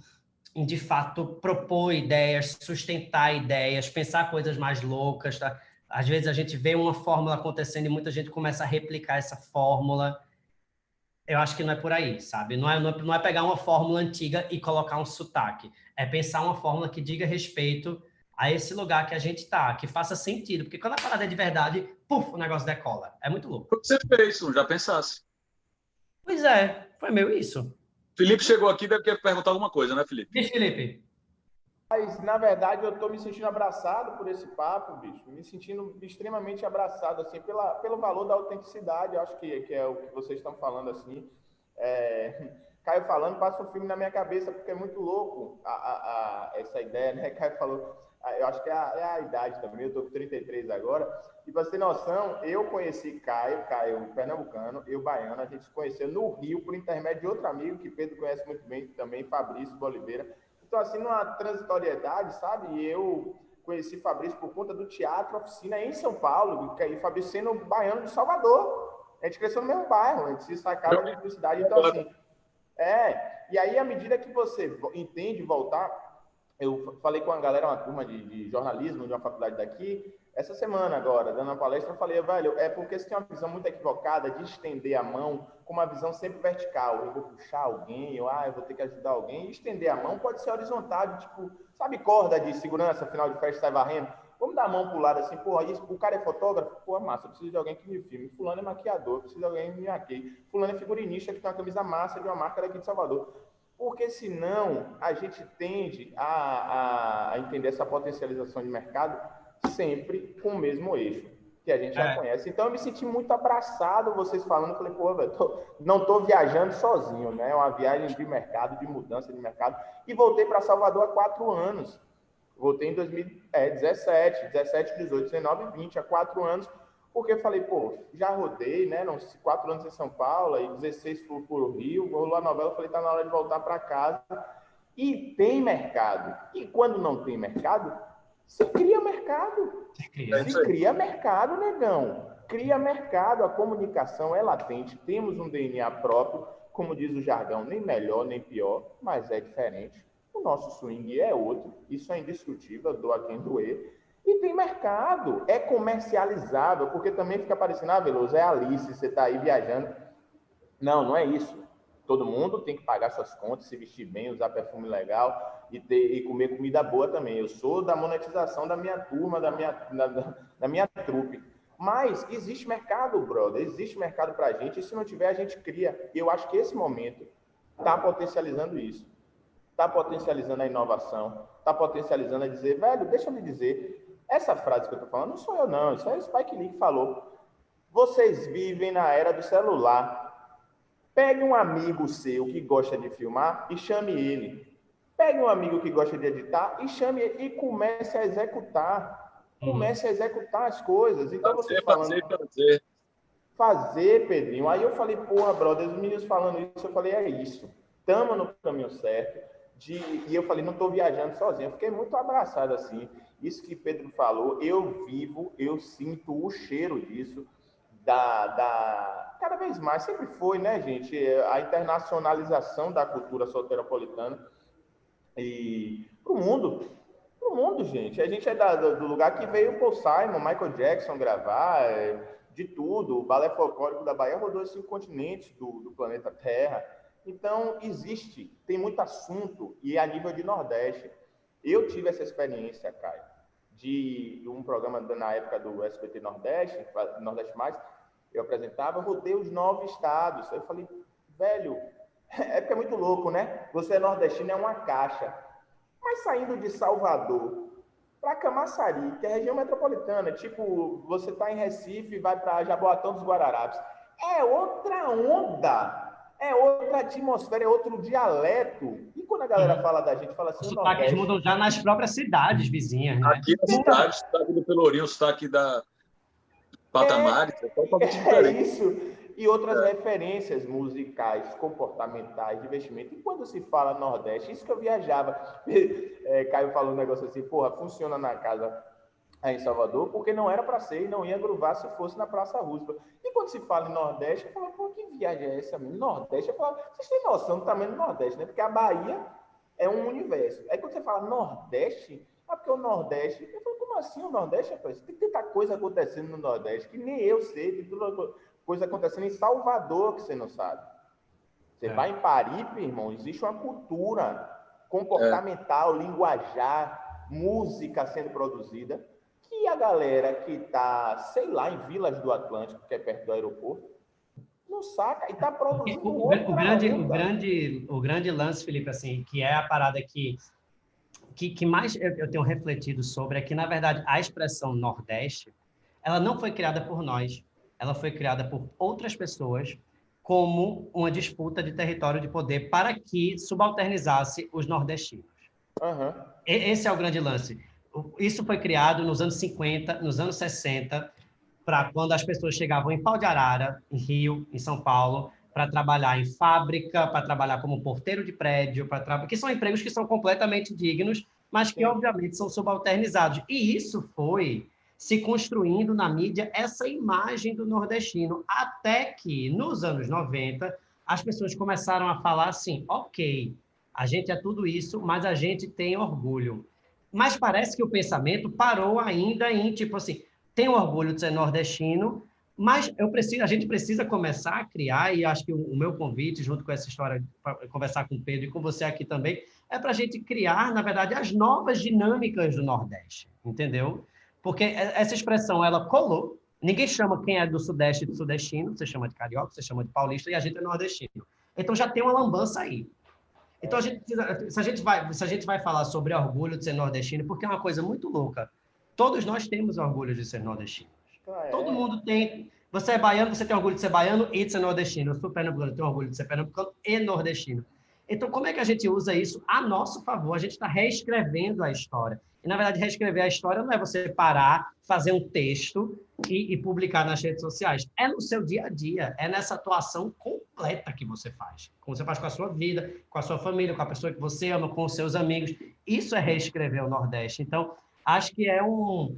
de fato propor ideias, sustentar ideias, pensar coisas mais loucas, tá? Às vezes a gente vê uma fórmula acontecendo e muita gente começa a replicar essa fórmula. Eu acho que não é por aí, sabe? Não é pegar uma fórmula antiga e colocar um sotaque. É pensar uma fórmula que diga respeito a esse lugar que a gente está, que faça sentido. Porque quando a parada é de verdade, puf, o negócio decola. É muito louco. O que você fez, não já pensasse. Pois é, foi meio isso. Felipe chegou aqui, deve ter perguntar alguma coisa, né, Felipe? Diz, Felipe. Mas, na verdade, eu estou me sentindo abraçado por esse papo, bicho. Me sentindo extremamente abraçado, assim, pelo valor da autenticidade. Eu acho que é o que vocês estão falando, assim. Caio falando, passa um filme na minha cabeça, porque é muito louco essa ideia, né? Caio falou, Eu acho que é a idade também, eu tô com 33 agora. E pra você ter noção, eu conheci Caio pernambucano, eu baiano, a gente se conheceu no Rio por intermédio de outro amigo que Pedro conhece muito bem também, Fabrício Boliveira. Então, assim, numa transitoriedade, sabe? E eu conheci Fabrício por conta do teatro oficina em São Paulo, e Fabrício sendo baiano de Salvador. A gente cresceu no mesmo bairro, a gente se sacava de publicidade. Então, assim, e aí, à medida que você entende voltar, eu falei com a galera, uma turma de jornalismo de uma faculdade daqui, essa semana agora, dando uma palestra, eu falei, velho, é porque você tem uma visão muito equivocada de estender a mão com uma visão sempre vertical. Eu vou puxar alguém, eu vou ter que ajudar alguém. E estender a mão pode ser horizontal, tipo, sabe corda de segurança, final de festa, sai varrendo? Vamos dar a mão pro lado assim, porra, o cara é fotógrafo? Porra, massa, eu preciso de alguém que me filme. Fulano é maquiador, eu preciso de alguém que me maqueie. Fulano é figurinista que tem uma camisa massa de uma marca daqui de Salvador. Porque senão a gente tende a entender essa potencialização de mercado sempre com o mesmo eixo, que a gente já conhece. Então eu me senti muito abraçado, vocês falando, eu falei, pô, velho, não estou viajando sozinho, né? É uma viagem de mercado, de mudança de mercado. E voltei para Salvador há 4 anos. Voltei em 2017, 17, 18, 19 e 20, há 4 anos, porque eu falei, pô, já rodei, né? 4 anos em São Paulo, aí 16 por Rio, rolou a novela, eu falei, tá na hora de voltar para casa. E tem mercado. E quando não tem mercado, se cria mercado. Se cria mercado, negão. Cria mercado. A comunicação é latente. Temos um DNA próprio, como diz o jargão, nem melhor, nem pior, mas é diferente. O nosso swing é outro. Isso é indiscutível, dou a quem doer. E tem mercado. É comercializável, porque também fica parecendo, Veloso, é Alice, você está aí viajando. Não, não é isso. Todo mundo tem que pagar suas contas, se vestir bem, usar perfume legal e comer comida boa também. Eu sou da monetização da minha turma, da minha trupe. Mas existe mercado, brother. Existe mercado para a gente. E se não tiver, a gente cria. E eu acho que esse momento está potencializando isso. Está potencializando a inovação. Está potencializando a dizer, velho, deixa eu me dizer. Essa frase que eu estou falando não sou eu, não. Isso é o Spike Lee que falou. Vocês vivem na era do celular. Pegue um amigo seu que gosta de filmar e chame ele. Pegue um amigo que gosta de editar e chame ele e comece a executar. Comece a executar as coisas. Então, você falando... Fazer, Pedrinho. Aí eu falei, porra, brother, os meninos falando isso, eu falei, é isso. Estamos no caminho certo. E eu falei, não estou viajando sozinho. Eu fiquei muito abraçado, assim. Isso que Pedro falou, eu vivo, eu sinto o cheiro disso. Cada vez mais, sempre foi, né, gente, a internacionalização da cultura soteropolitana e pro mundo, gente. A gente é do lugar que veio o Paul Simon, Michael Jackson gravar, de tudo. O balé folclórico da Bahia rodou 5 continentes do planeta Terra. Então, tem muito assunto, e a nível de Nordeste. Eu tive essa experiência, Caio, de um programa na época do SBT Nordeste Mais, eu apresentava, eu rodei os 9 estados. Aí eu falei, velho, é porque é muito louco, né? Você é nordestino, é uma caixa. Mas saindo de Salvador para Camaçari, que é a região metropolitana, tipo, você está em Recife e vai para Jaboatão dos Guararapes, é outra onda, é outra atmosfera, é outro dialeto. E quando a galera fala da gente, fala assim, os sotaques mudam já nas próprias cidades vizinhas, né? Aqui na cidade, o sotaque do Pelourinho, o sotaque da Patamares, é totalmente diferente. É isso. E outras referências musicais, comportamentais, de investimento. E quando se fala Nordeste, isso que eu viajava. Caio falou um negócio assim, porra, funciona na casa aí em Salvador, porque não era para ser e não ia gruvar se fosse na Praça Roosevelt. E quando se fala em Nordeste, eu falo, pô, que viagem é essa? Nordeste, eu falo, vocês têm noção do tamanho do Nordeste, né? Porque a Bahia é um universo. Aí quando você fala Nordeste, porque o Nordeste... Eu falo, como assim o Nordeste, rapaz? Tem tanta coisa acontecendo no Nordeste que nem eu sei, tem toda coisa acontecendo em Salvador que você não sabe. Você vai em Paripe, irmão, existe uma cultura comportamental, linguajar, música sendo produzida, que a galera que está, sei lá, em Vilas do Atlântico, que é perto do aeroporto, não saca, e está produzindo o grande lance, Felipe, assim, que é a parada que mais eu tenho refletido sobre é que, na verdade, a expressão Nordeste, ela não foi criada por nós, ela foi criada por outras pessoas como uma disputa de território de poder para que subalternizasse os nordestinos. Uhum. Esse é o grande lance. Isso foi criado nos anos 50, nos anos 60, para quando as pessoas chegavam em Pau de Arara, em Rio, em São Paulo, para trabalhar em fábrica, para trabalhar como porteiro de prédio, que são empregos que são completamente dignos, mas que, obviamente, são subalternizados. E isso foi se construindo na mídia essa imagem do nordestino, até que, nos anos 90, as pessoas começaram a falar assim, ok, a gente é tudo isso, mas a gente tem orgulho. Mas parece que o pensamento parou ainda em, tipo assim, tenho orgulho de ser nordestino, mas a gente precisa começar a criar, e acho que o meu convite, junto com essa história, para conversar com o Pedro e com você aqui também, é para a gente criar, na verdade, as novas dinâmicas do Nordeste, entendeu? Porque essa expressão, ela colou, ninguém chama quem é do Sudeste de sudestino, você chama de carioca, você chama de paulista, e a gente é nordestino. Então já tem uma lambança aí. Então, se a gente vai falar sobre orgulho de ser nordestino, porque é uma coisa muito louca. Todos nós temos orgulho de ser nordestino. Todo mundo tem. Você é baiano, você tem orgulho de ser baiano e de ser nordestino. Eu sou pernambucano, eu tenho orgulho de ser pernambucano e nordestino. Então, como é que a gente usa isso a nosso favor? A gente está reescrevendo a história. E, na verdade, reescrever a história não é você parar, fazer um texto e publicar nas redes sociais. É no seu dia a dia, é nessa atuação completa que você faz. Como você faz com a sua vida, com a sua família, com a pessoa que você ama, com os seus amigos. Isso é reescrever o Nordeste. Então, acho que é um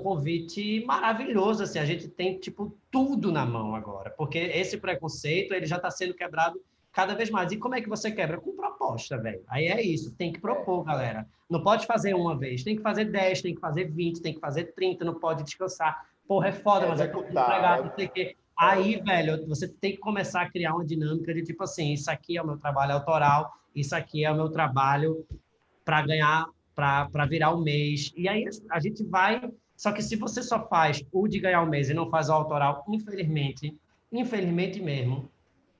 convite maravilhoso, assim, a gente tem, tipo, tudo na mão agora, porque esse preconceito, ele já está sendo quebrado cada vez mais. E como é que você quebra? Com proposta, velho. Aí é isso, tem que propor, galera. Não pode fazer uma vez, tem que fazer 10, tem que fazer 20, tem que fazer 30, não pode descansar. Porra, é foda, mas eu tô desempregado, não sei o quê. Aí, velho, você tem que começar a criar uma dinâmica de, tipo assim, isso aqui é o meu trabalho autoral, isso aqui é o meu trabalho para ganhar, para virar o mês. E aí a gente vai. Só que se você só faz o de ganhar o mês e não faz o autoral, infelizmente mesmo,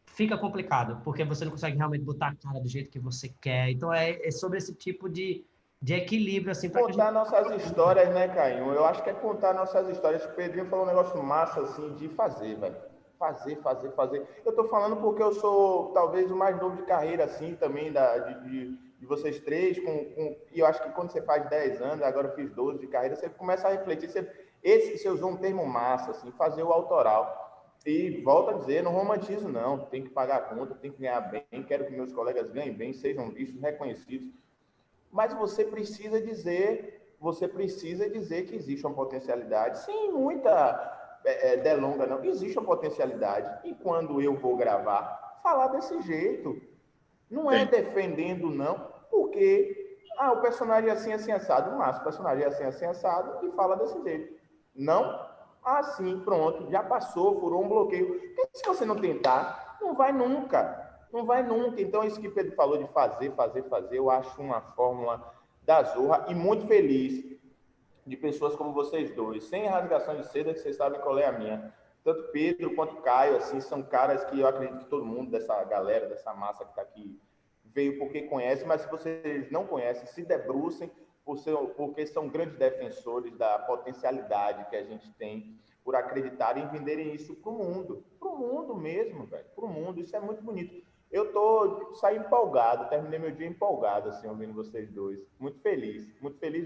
fica complicado, porque você não consegue realmente botar a cara do jeito que você quer. Então é sobre esse tipo de equilíbrio, assim, para Contar nossas histórias, né, Caio? Eu acho que é contar nossas histórias. O Pedrinho falou um negócio massa, assim, de fazer, velho. Fazer. Eu tô falando porque eu sou talvez o mais novo de carreira, assim, também, de vocês três. E eu acho que quando você faz 10 anos, agora eu fiz 12 de carreira, você começa a refletir. Você usou um termo massa, assim, fazer o autoral. E volto a dizer, não romantizo, não. Tem que pagar a conta, tem que ganhar bem. Quero que meus colegas ganhem bem, sejam vistos, reconhecidos. Mas você precisa dizer que existe uma potencialidade, sem muita delonga, não. Existe uma potencialidade. E quando eu vou gravar, falar desse jeito. Não é defendendo, não, porque o personagem é assim, assim, assado. Mas o personagem é assim, assim, assado e fala desse jeito. Não? Sim, pronto, já passou, furou um bloqueio. Porque se você não tentar, não vai nunca. Não vai nunca. Então, isso que o Pedro falou de fazer, eu acho uma fórmula da Zorra e muito feliz de pessoas como vocês dois, sem rasgação de seda, que vocês sabem qual é a minha. Tanto Pedro quanto Caio, assim, são caras que eu acredito que todo mundo dessa galera, dessa massa que está aqui, veio porque conhece, mas se vocês não conhecem, se debrucem, porque são grandes defensores da potencialidade que a gente tem por acreditar em venderem isso para o mundo mesmo, velho, para o mundo, isso é muito bonito. Eu saí empolgado, terminei meu dia empolgado, assim, ouvindo vocês dois, muito feliz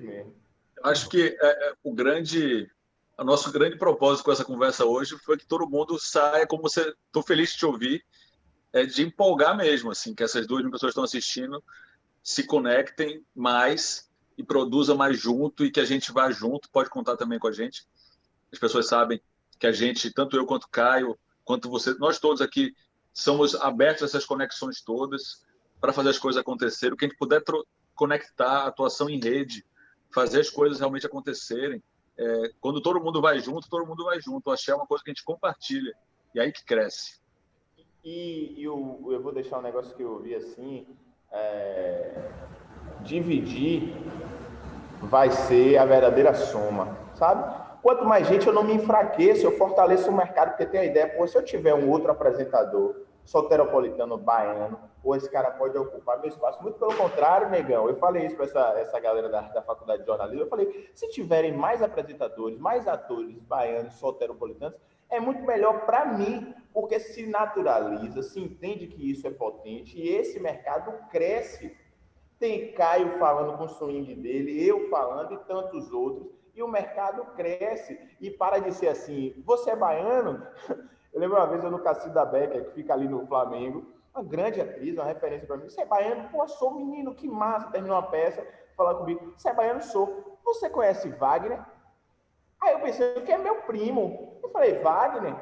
mesmo. Eu acho que o nosso grande propósito com essa conversa hoje foi que todo mundo saia, como você, estou feliz de te ouvir, de empolgar mesmo, assim, que essas 2.000 pessoas que estão assistindo se conectem mais e produzam mais junto e que a gente vá junto, pode contar também com a gente. As pessoas sabem que a gente, tanto eu quanto o Caio, quanto você, nós todos aqui somos abertos a essas conexões todas para fazer as coisas acontecerem. O que a gente puder conectar a atuação em rede, fazer as coisas realmente acontecerem. Quando todo mundo vai junto, todo mundo vai junto. O axé é uma coisa que a gente compartilha e aí que cresce. E eu vou deixar um negócio que eu ouvi assim, dividir vai ser a verdadeira soma, sabe? Quanto mais gente eu não me enfraqueço, eu fortaleço o mercado, porque tem a ideia, pô, se eu tiver um outro apresentador, soteropolitano, baiano, pô, esse cara pode ocupar meu espaço. Muito pelo contrário, negão, eu falei isso para essa galera da faculdade de jornalismo, eu falei, se tiverem mais apresentadores, mais atores baianos, soteropolitanos, é muito melhor para mim, porque se naturaliza, se entende que isso é potente e esse mercado cresce. tem Caio falando com o swing dele, eu falando e tantos outros, e o mercado cresce e para de ser assim, você é baiano? Eu lembro uma vez eu no Cacilda Becker, que fica ali no Flamengo, uma grande atriz, uma referência para mim, você é baiano? Pô, sou menino, que massa, terminou uma peça, falar comigo, você é baiano? Sou. Você conhece Wagner? Aí eu pensei, que é meu primo. Eu falei, Wagner?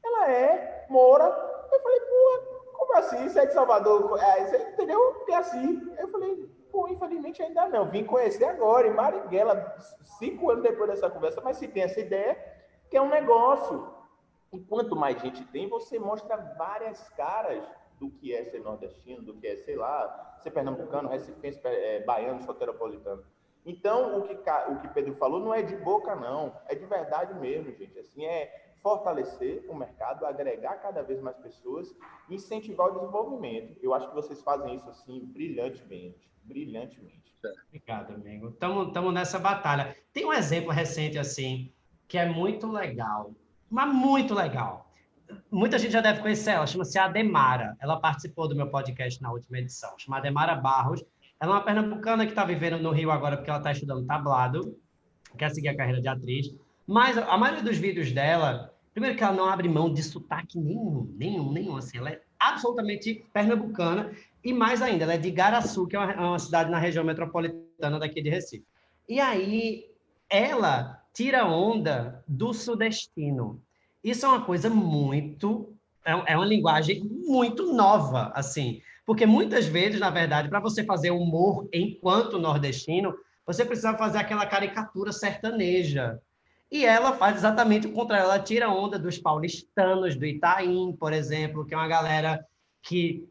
Ela é, Moura. Eu falei, pô, como assim? Você é de Salvador? Você entendeu? É assim. Eu falei, pô, infelizmente ainda não. Vim conhecer agora, em Marighella, 5 anos depois dessa conversa, mas se tem essa ideia, que é um negócio. E quanto mais gente tem, você mostra várias caras do que é ser nordestino, do que é, sei lá, ser pernambucano, recifense, baiano, soteropolitano. Então, o que Pedro falou não é de boca, não. É de verdade mesmo, gente. Assim, é fortalecer o mercado, agregar cada vez mais pessoas e incentivar o desenvolvimento. Eu acho que vocês fazem isso, assim, brilhantemente. Brilhantemente. Obrigado, amigo. Estamos nessa batalha. Tem um exemplo recente, assim, que é muito legal, mas muito legal. Muita gente já deve conhecer ela, chama-se Ademara. Ela participou do meu podcast na última edição. Chama Ademara Barros. Ela é uma pernambucana que está vivendo no Rio agora porque ela está estudando tablado, quer seguir a carreira de atriz. Mas a maioria dos vídeos dela, primeiro que ela não abre mão de sotaque nenhum, assim. Ela é absolutamente pernambucana e mais ainda, ela é de Igaraçu, que é uma cidade na região metropolitana daqui de Recife. E aí, ela tira onda do sudestino. Isso é uma coisa muito... É uma linguagem muito nova, assim. Porque muitas vezes, na verdade, para você fazer humor enquanto nordestino, você precisa fazer aquela caricatura sertaneja. E ela faz exatamente o contrário. Ela tira onda dos paulistanos, do Itaim, por exemplo, que é uma galera que,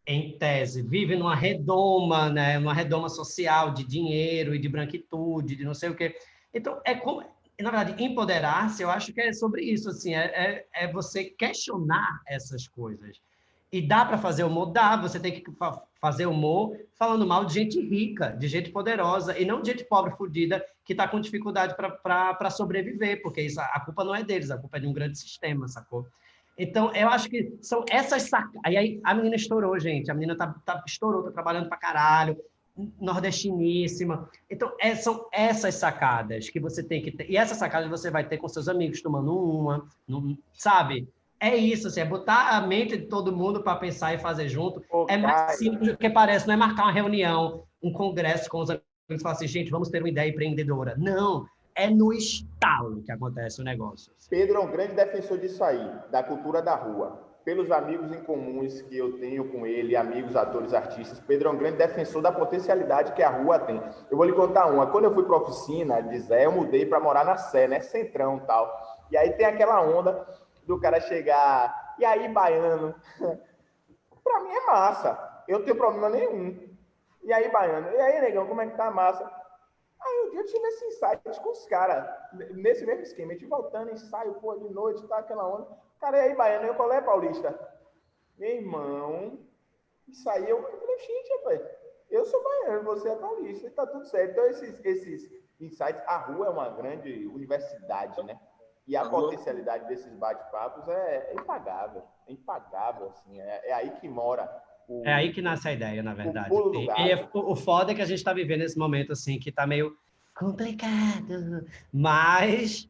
em tese, vive numa redoma, né? Numa redoma social de dinheiro e de branquitude, de não sei o quê. Então, é como... Na verdade, empoderar-se, eu acho que é sobre isso, assim, é você questionar essas coisas. E dá para fazer humor? Dá, você tem que fazer humor falando mal de gente rica, de gente poderosa, e não de gente pobre, fodida, que está com dificuldade para sobreviver, porque isso, a culpa não é deles, a culpa é de um grande sistema, sacou? Então, eu acho que são essas sacadas. Aí a menina estourou, gente. A menina estourou, tá trabalhando para caralho, nordestiníssima. Então, são essas sacadas que você tem que ter. E essas sacadas você vai ter com seus amigos, tomando uma, sabe? É isso, assim, é botar a mente de todo mundo para pensar e fazer junto. É mais simples do que parece, não é marcar uma reunião, um congresso com os amigos e falar assim, gente, vamos ter uma ideia empreendedora. Não, é no estalo que acontece o negócio. Pedro é um grande defensor disso aí, da cultura da rua. Pelos amigos em comuns que eu tenho com ele, amigos, atores, artistas, Pedro é um grande defensor da potencialidade que a rua tem. Eu vou lhe contar uma. Quando eu fui para a oficina de Zé, eu mudei para morar na Sé, né? Centrão e tal. E aí tem aquela onda do cara chegar, e aí, baiano? Para mim é massa. Eu não tenho problema nenhum. E aí, baiano? E aí, negão, como é que tá a massa? Aí um dia eu tive esse insight com os caras, nesse mesmo esquema, a gente voltando, ensaio, pô, de noite, tá aquela onda. Cara, e aí, baiano, eu qual é, paulista? Meu irmão, isso aí eu falei, gente, rapaz, eu sou baiano, você é paulista, e tá tudo certo. Então, esses insights, a rua é uma grande universidade, né? E a potencialidade desses bate-papos é impagável, assim, é aí que mora. É aí que nasce a ideia, na verdade. O foda é que a gente está vivendo esse momento, assim, que está meio complicado. Mas,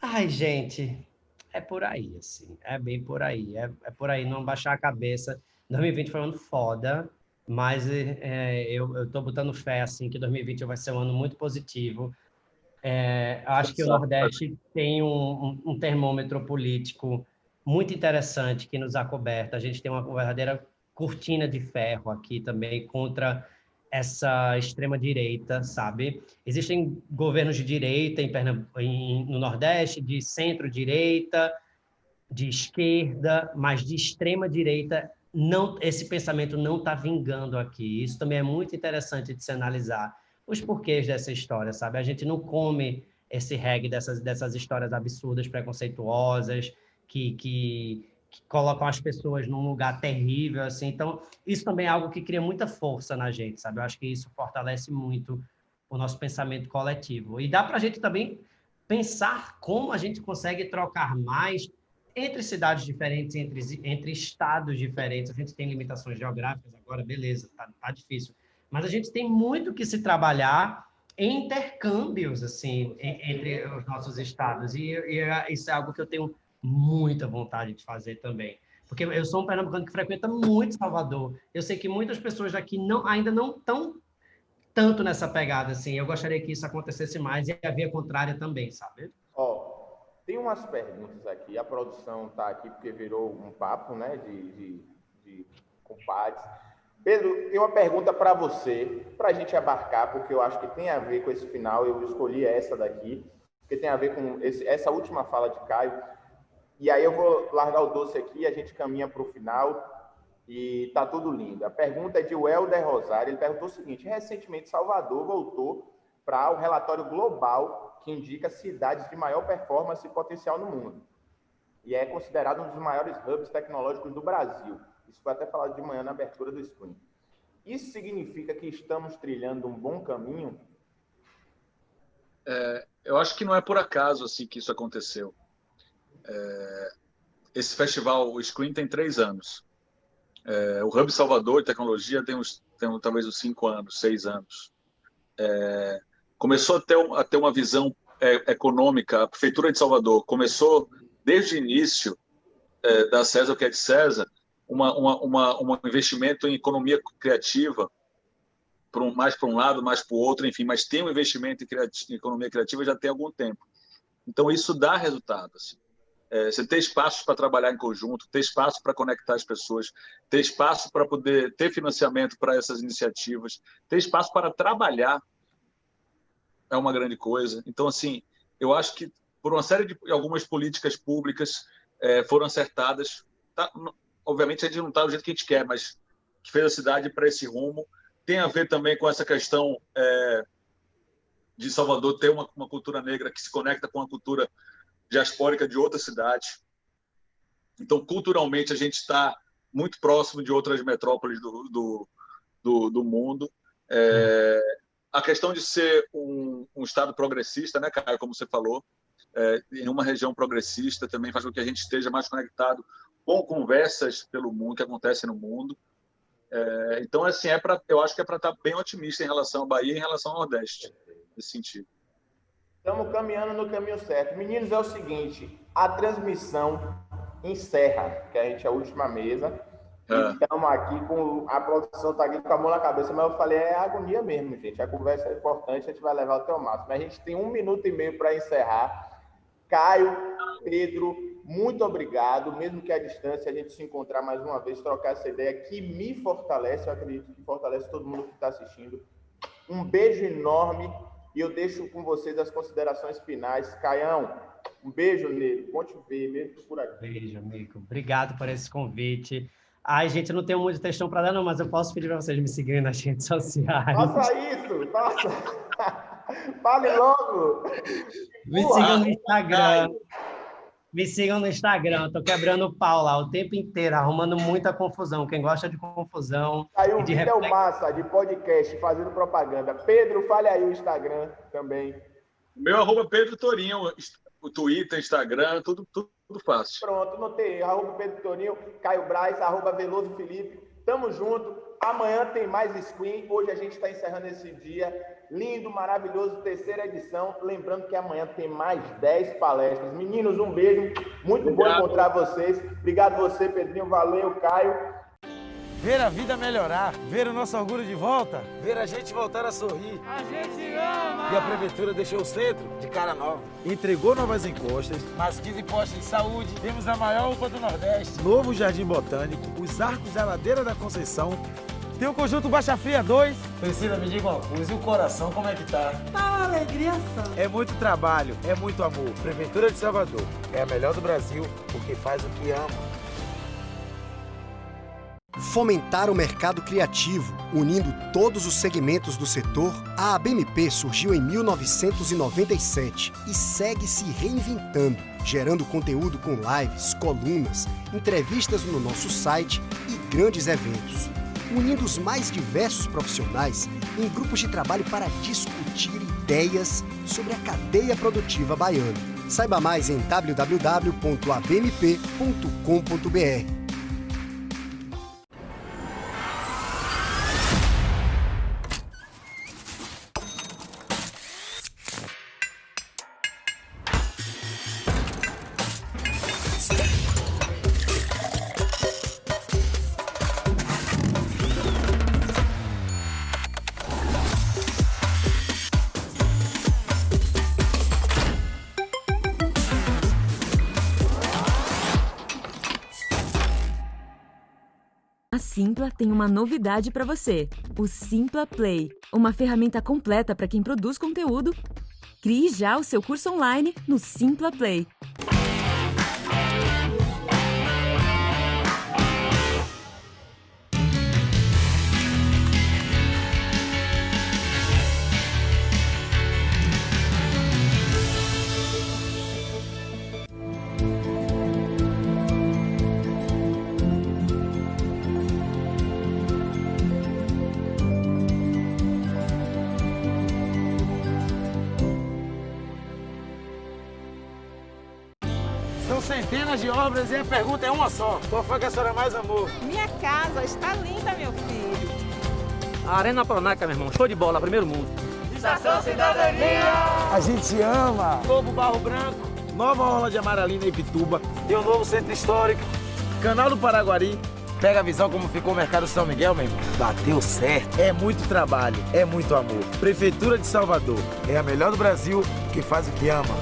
ai, gente, é por aí, assim. É bem por aí. É por aí, não baixar a cabeça. 2020 foi um ano foda, mas eu tô botando fé, assim, que 2020 vai ser um ano muito positivo. Acho que o Nordeste tem um termômetro político muito interessante que nos acoberta. A gente tem uma verdadeira cortina de ferro aqui também contra essa extrema-direita, sabe? Existem governos de direita no Nordeste, de centro-direita, de esquerda, mas de extrema-direita, não, esse pensamento não está vingando aqui. Isso também é muito interessante de se analisar. Os porquês dessa história, sabe? A gente não come esse reggae dessas histórias absurdas, preconceituosas, que colocam as pessoas num lugar terrível, assim. Então, isso também é algo que cria muita força na gente, sabe? Eu acho que isso fortalece muito o nosso pensamento coletivo. E dá para a gente também pensar como a gente consegue trocar mais entre cidades diferentes, entre estados diferentes. A gente tem limitações geográficas agora, beleza, tá difícil. Mas a gente tem muito que se trabalhar em intercâmbios, assim, entre os nossos estados. E isso é algo que eu tenho muita vontade de fazer também. Porque eu sou um pernambucano que frequenta muito Salvador. Eu sei que muitas pessoas daqui ainda não estão tanto nessa pegada, assim. Eu gostaria que isso acontecesse mais e a via contrária também, sabe? Tem umas perguntas aqui. A produção está aqui porque virou um papo, né, de compadres. Pedro, tem uma pergunta para você, para a gente abarcar, porque eu acho que tem a ver com esse final. Eu escolhi essa daqui, porque tem a ver com essa última fala de Caio. E aí eu vou largar o doce aqui e a gente caminha para o final. E tá tudo lindo. A pergunta é de Welder Rosário. Ele perguntou o seguinte: recentemente Salvador voltou para o relatório global que indica cidades de maior performance e potencial no mundo. E é considerado um dos maiores hubs tecnológicos do Brasil. Isso foi até falado de manhã na abertura do Screen. Isso significa que estamos trilhando um bom caminho? Eu acho que não é por acaso assim que isso aconteceu. Esse festival, o Screen, tem 3 anos. O Hub Salvador de Tecnologia tem talvez uns 5 anos, 6 anos. Começou a ter uma visão econômica. A Prefeitura de Salvador começou, desde o início, da César o que é de César, um investimento em economia criativa, mais para um lado, mais para o outro, enfim, mas tem um investimento em economia criativa já tem algum tempo. Então, isso dá resultado. Assim. Você ter espaços para trabalhar em conjunto, ter espaço para conectar as pessoas, ter espaço para poder ter financiamento para essas iniciativas, ter espaço para trabalhar é uma grande coisa. Então, assim, eu acho que por uma série de algumas políticas públicas foram acertadas. Obviamente, a gente não está do jeito que a gente quer, mas que fez a cidade para esse rumo. Tem a ver também com essa questão de Salvador ter uma cultura negra que se conecta com a cultura diaspórica de outra cidade. Então, culturalmente, a gente está muito próximo de outras metrópoles do mundo. A questão de ser um estado progressista, né, Caio, como você falou, em uma região progressista também faz com que a gente esteja mais conectado com conversas pelo mundo, que acontecem no mundo. Então, assim, eu acho que é para estar bem otimista em relação à Bahia e em relação ao Nordeste, nesse sentido. Estamos caminhando no caminho certo. Meninos, é o seguinte, a transmissão encerra, que a gente é a última mesa. Estamos aqui com... A produção está aqui com a mão na cabeça, mas eu falei, é agonia mesmo, gente. A conversa é importante, a gente vai levar até o máximo. Mas a gente tem 1 minuto e meio para encerrar. Caio, Pedro, muito obrigado. Mesmo que à distância, a gente se encontrar mais uma vez, trocar essa ideia que me fortalece, eu acredito que fortalece todo mundo que está assistindo. Um beijo enorme. E eu deixo com vocês as considerações finais. Caião, um beijo nele. Ponte ver mesmo por aqui. Beijo, amigo. Obrigado por esse convite. Ai, gente, eu não tenho muito textão para dar, não, mas eu posso pedir para vocês me seguirem nas redes sociais. Faça isso! Faça! Fale logo! Me sigam no Instagram. Me sigam no Instagram. Estou quebrando o pau lá o tempo inteiro, arrumando muita confusão. Quem gosta de confusão... Aí o vídeo é o massa, de podcast, fazendo propaganda. Pedro, fale aí o Instagram também. Meu @Pedro Torinho, o Twitter, Instagram, tudo fácil. Pronto, notei. @Pedro Torinho, Caio Braz, @Veloso Felipe. Tamo junto. Amanhã tem mais Screen. Hoje a gente está encerrando esse dia lindo, maravilhoso, 3ª edição. Lembrando que amanhã tem mais 10 palestras. Meninos, um beijo. Muito bom encontrar vocês. Obrigado você, Pedrinho. Valeu, Caio. Ver a vida melhorar, ver o nosso orgulho de volta, ver a gente voltar a sorrir. A gente ama! E a Prefeitura deixou o centro de cara nova. Entregou novas encostas, mais 15 postos de saúde, temos a maior UPA do Nordeste, novo Jardim Botânico, os arcos da Ladeira da Conceição, tem o Conjunto Baixa Fria 2. Priscila, me diga uma coisa, e o coração como é que tá? Tá uma alegria só. É muito trabalho, é muito amor. Prefeitura de Salvador é a melhor do Brasil porque faz o que ama. Fomentar o mercado criativo, unindo todos os segmentos do setor, a ABMP surgiu em 1997 e segue se reinventando, gerando conteúdo com lives, colunas, entrevistas no nosso site e grandes eventos, unindo os mais diversos profissionais em grupos de trabalho para discutir ideias sobre a cadeia produtiva baiana. Saiba mais em www.abmp.com.br. A Simpla tem uma novidade para você, o Simpla Play, uma ferramenta completa para quem produz conteúdo. Crie já o seu curso online no Simpla Play. São centenas de obras e a pergunta é uma só. Qual foi que a senhora mais amou? Minha casa está linda, meu filho. A Arena Pronaca, meu irmão. Show de bola, primeiro mundo. Estação Cidadania! A gente ama. Novo Barro Branco, nova orla de Amaralina e Pituba, tem um novo centro histórico, Canal do Paraguari. Pega a visão como ficou o Mercado São Miguel, meu irmão. Bateu certo. É muito trabalho, é muito amor. Prefeitura de Salvador é a melhor do Brasil que faz o que ama.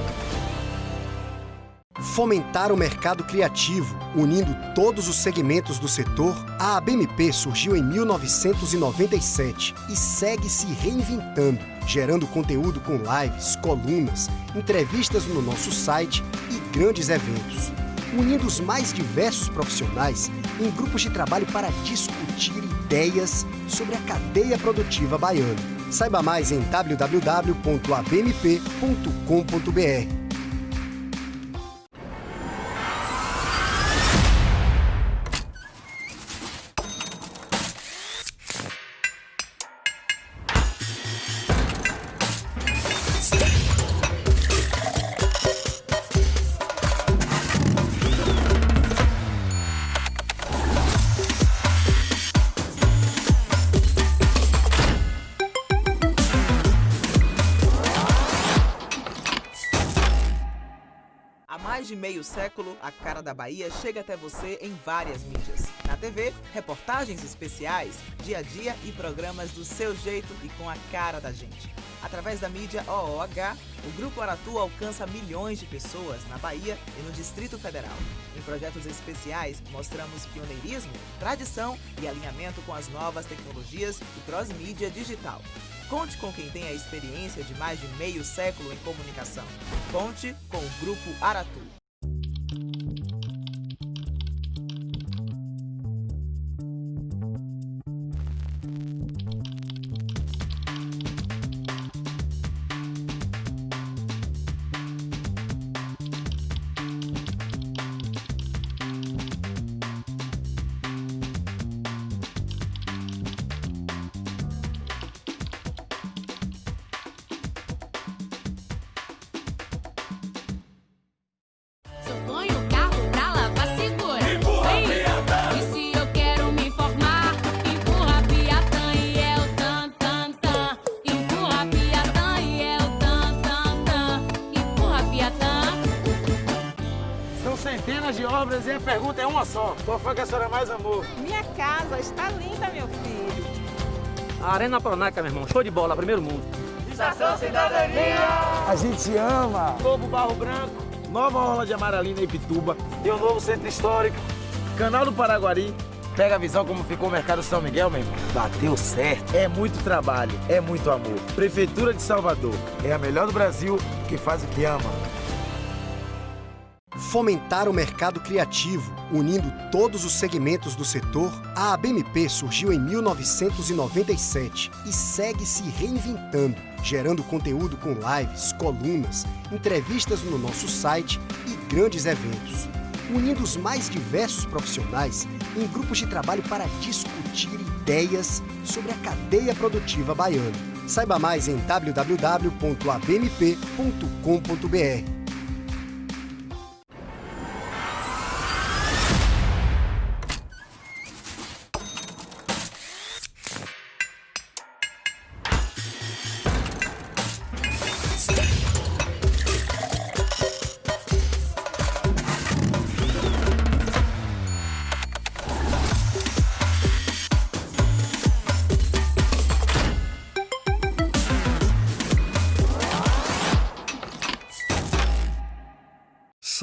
Fomentar o mercado criativo, unindo todos os segmentos do setor, a ABMP surgiu em 1997 e segue se reinventando, gerando conteúdo com lives, colunas, entrevistas no nosso site e grandes eventos, unindo os mais diversos profissionais em grupos de trabalho para discutir ideias sobre a cadeia produtiva baiana. Saiba mais em www.abmp.com.br. Há mais de meio século, a Cara da Bahia chega até você em várias mídias. Na TV, reportagens especiais, dia a dia e programas do seu jeito e com a cara da gente. Através da mídia OOH, o Grupo Aratu alcança milhões de pessoas na Bahia e no Distrito Federal. Em projetos especiais, mostramos pioneirismo, tradição e alinhamento com as novas tecnologias e cross-mídia digital. Conte com quem tem a experiência de mais de meio século em comunicação. Conte com o Grupo Aratu. Centenas de obras e a pergunta é uma só. Qual foi que a senhora mais amou? Minha casa está linda, meu filho. A Arena Pronaca, meu irmão. Show de bola, primeiro mundo. Estação Cidadania! A gente ama. Novo Barro Branco, nova orla de Amaralina e Pituba, tem um novo centro histórico, Canal do Paraguari. Pega a visão como ficou o Mercado São Miguel, meu irmão. Bateu certo. É muito trabalho, é muito amor. Prefeitura de Salvador é a melhor do Brasil que faz o que ama. Fomentar o mercado criativo, unindo todos os segmentos do setor, a ABMP surgiu em 1997 e segue se reinventando, gerando conteúdo com lives, colunas, entrevistas no nosso site e grandes eventos, unindo os mais diversos profissionais em grupos de trabalho para discutir ideias sobre a cadeia produtiva baiana. Saiba mais em www.abmp.com.br.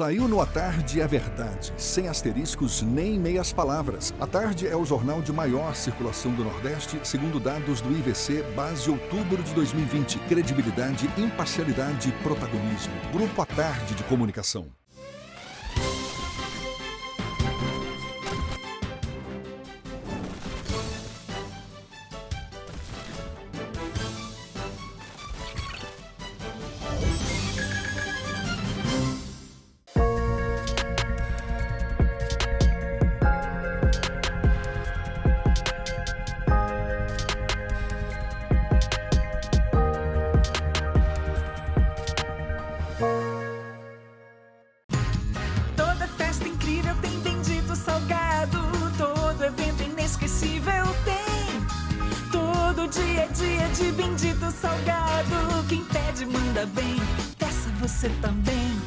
Saiu no A Tarde é Verdade, sem asteriscos nem meias palavras. A Tarde é o jornal de maior circulação do Nordeste, segundo dados do IVC, base outubro de 2020. Credibilidade, imparcialidade e protagonismo. Grupo A Tarde de Comunicação. Dia de bendito salgado, quem pede manda bem, peça você também.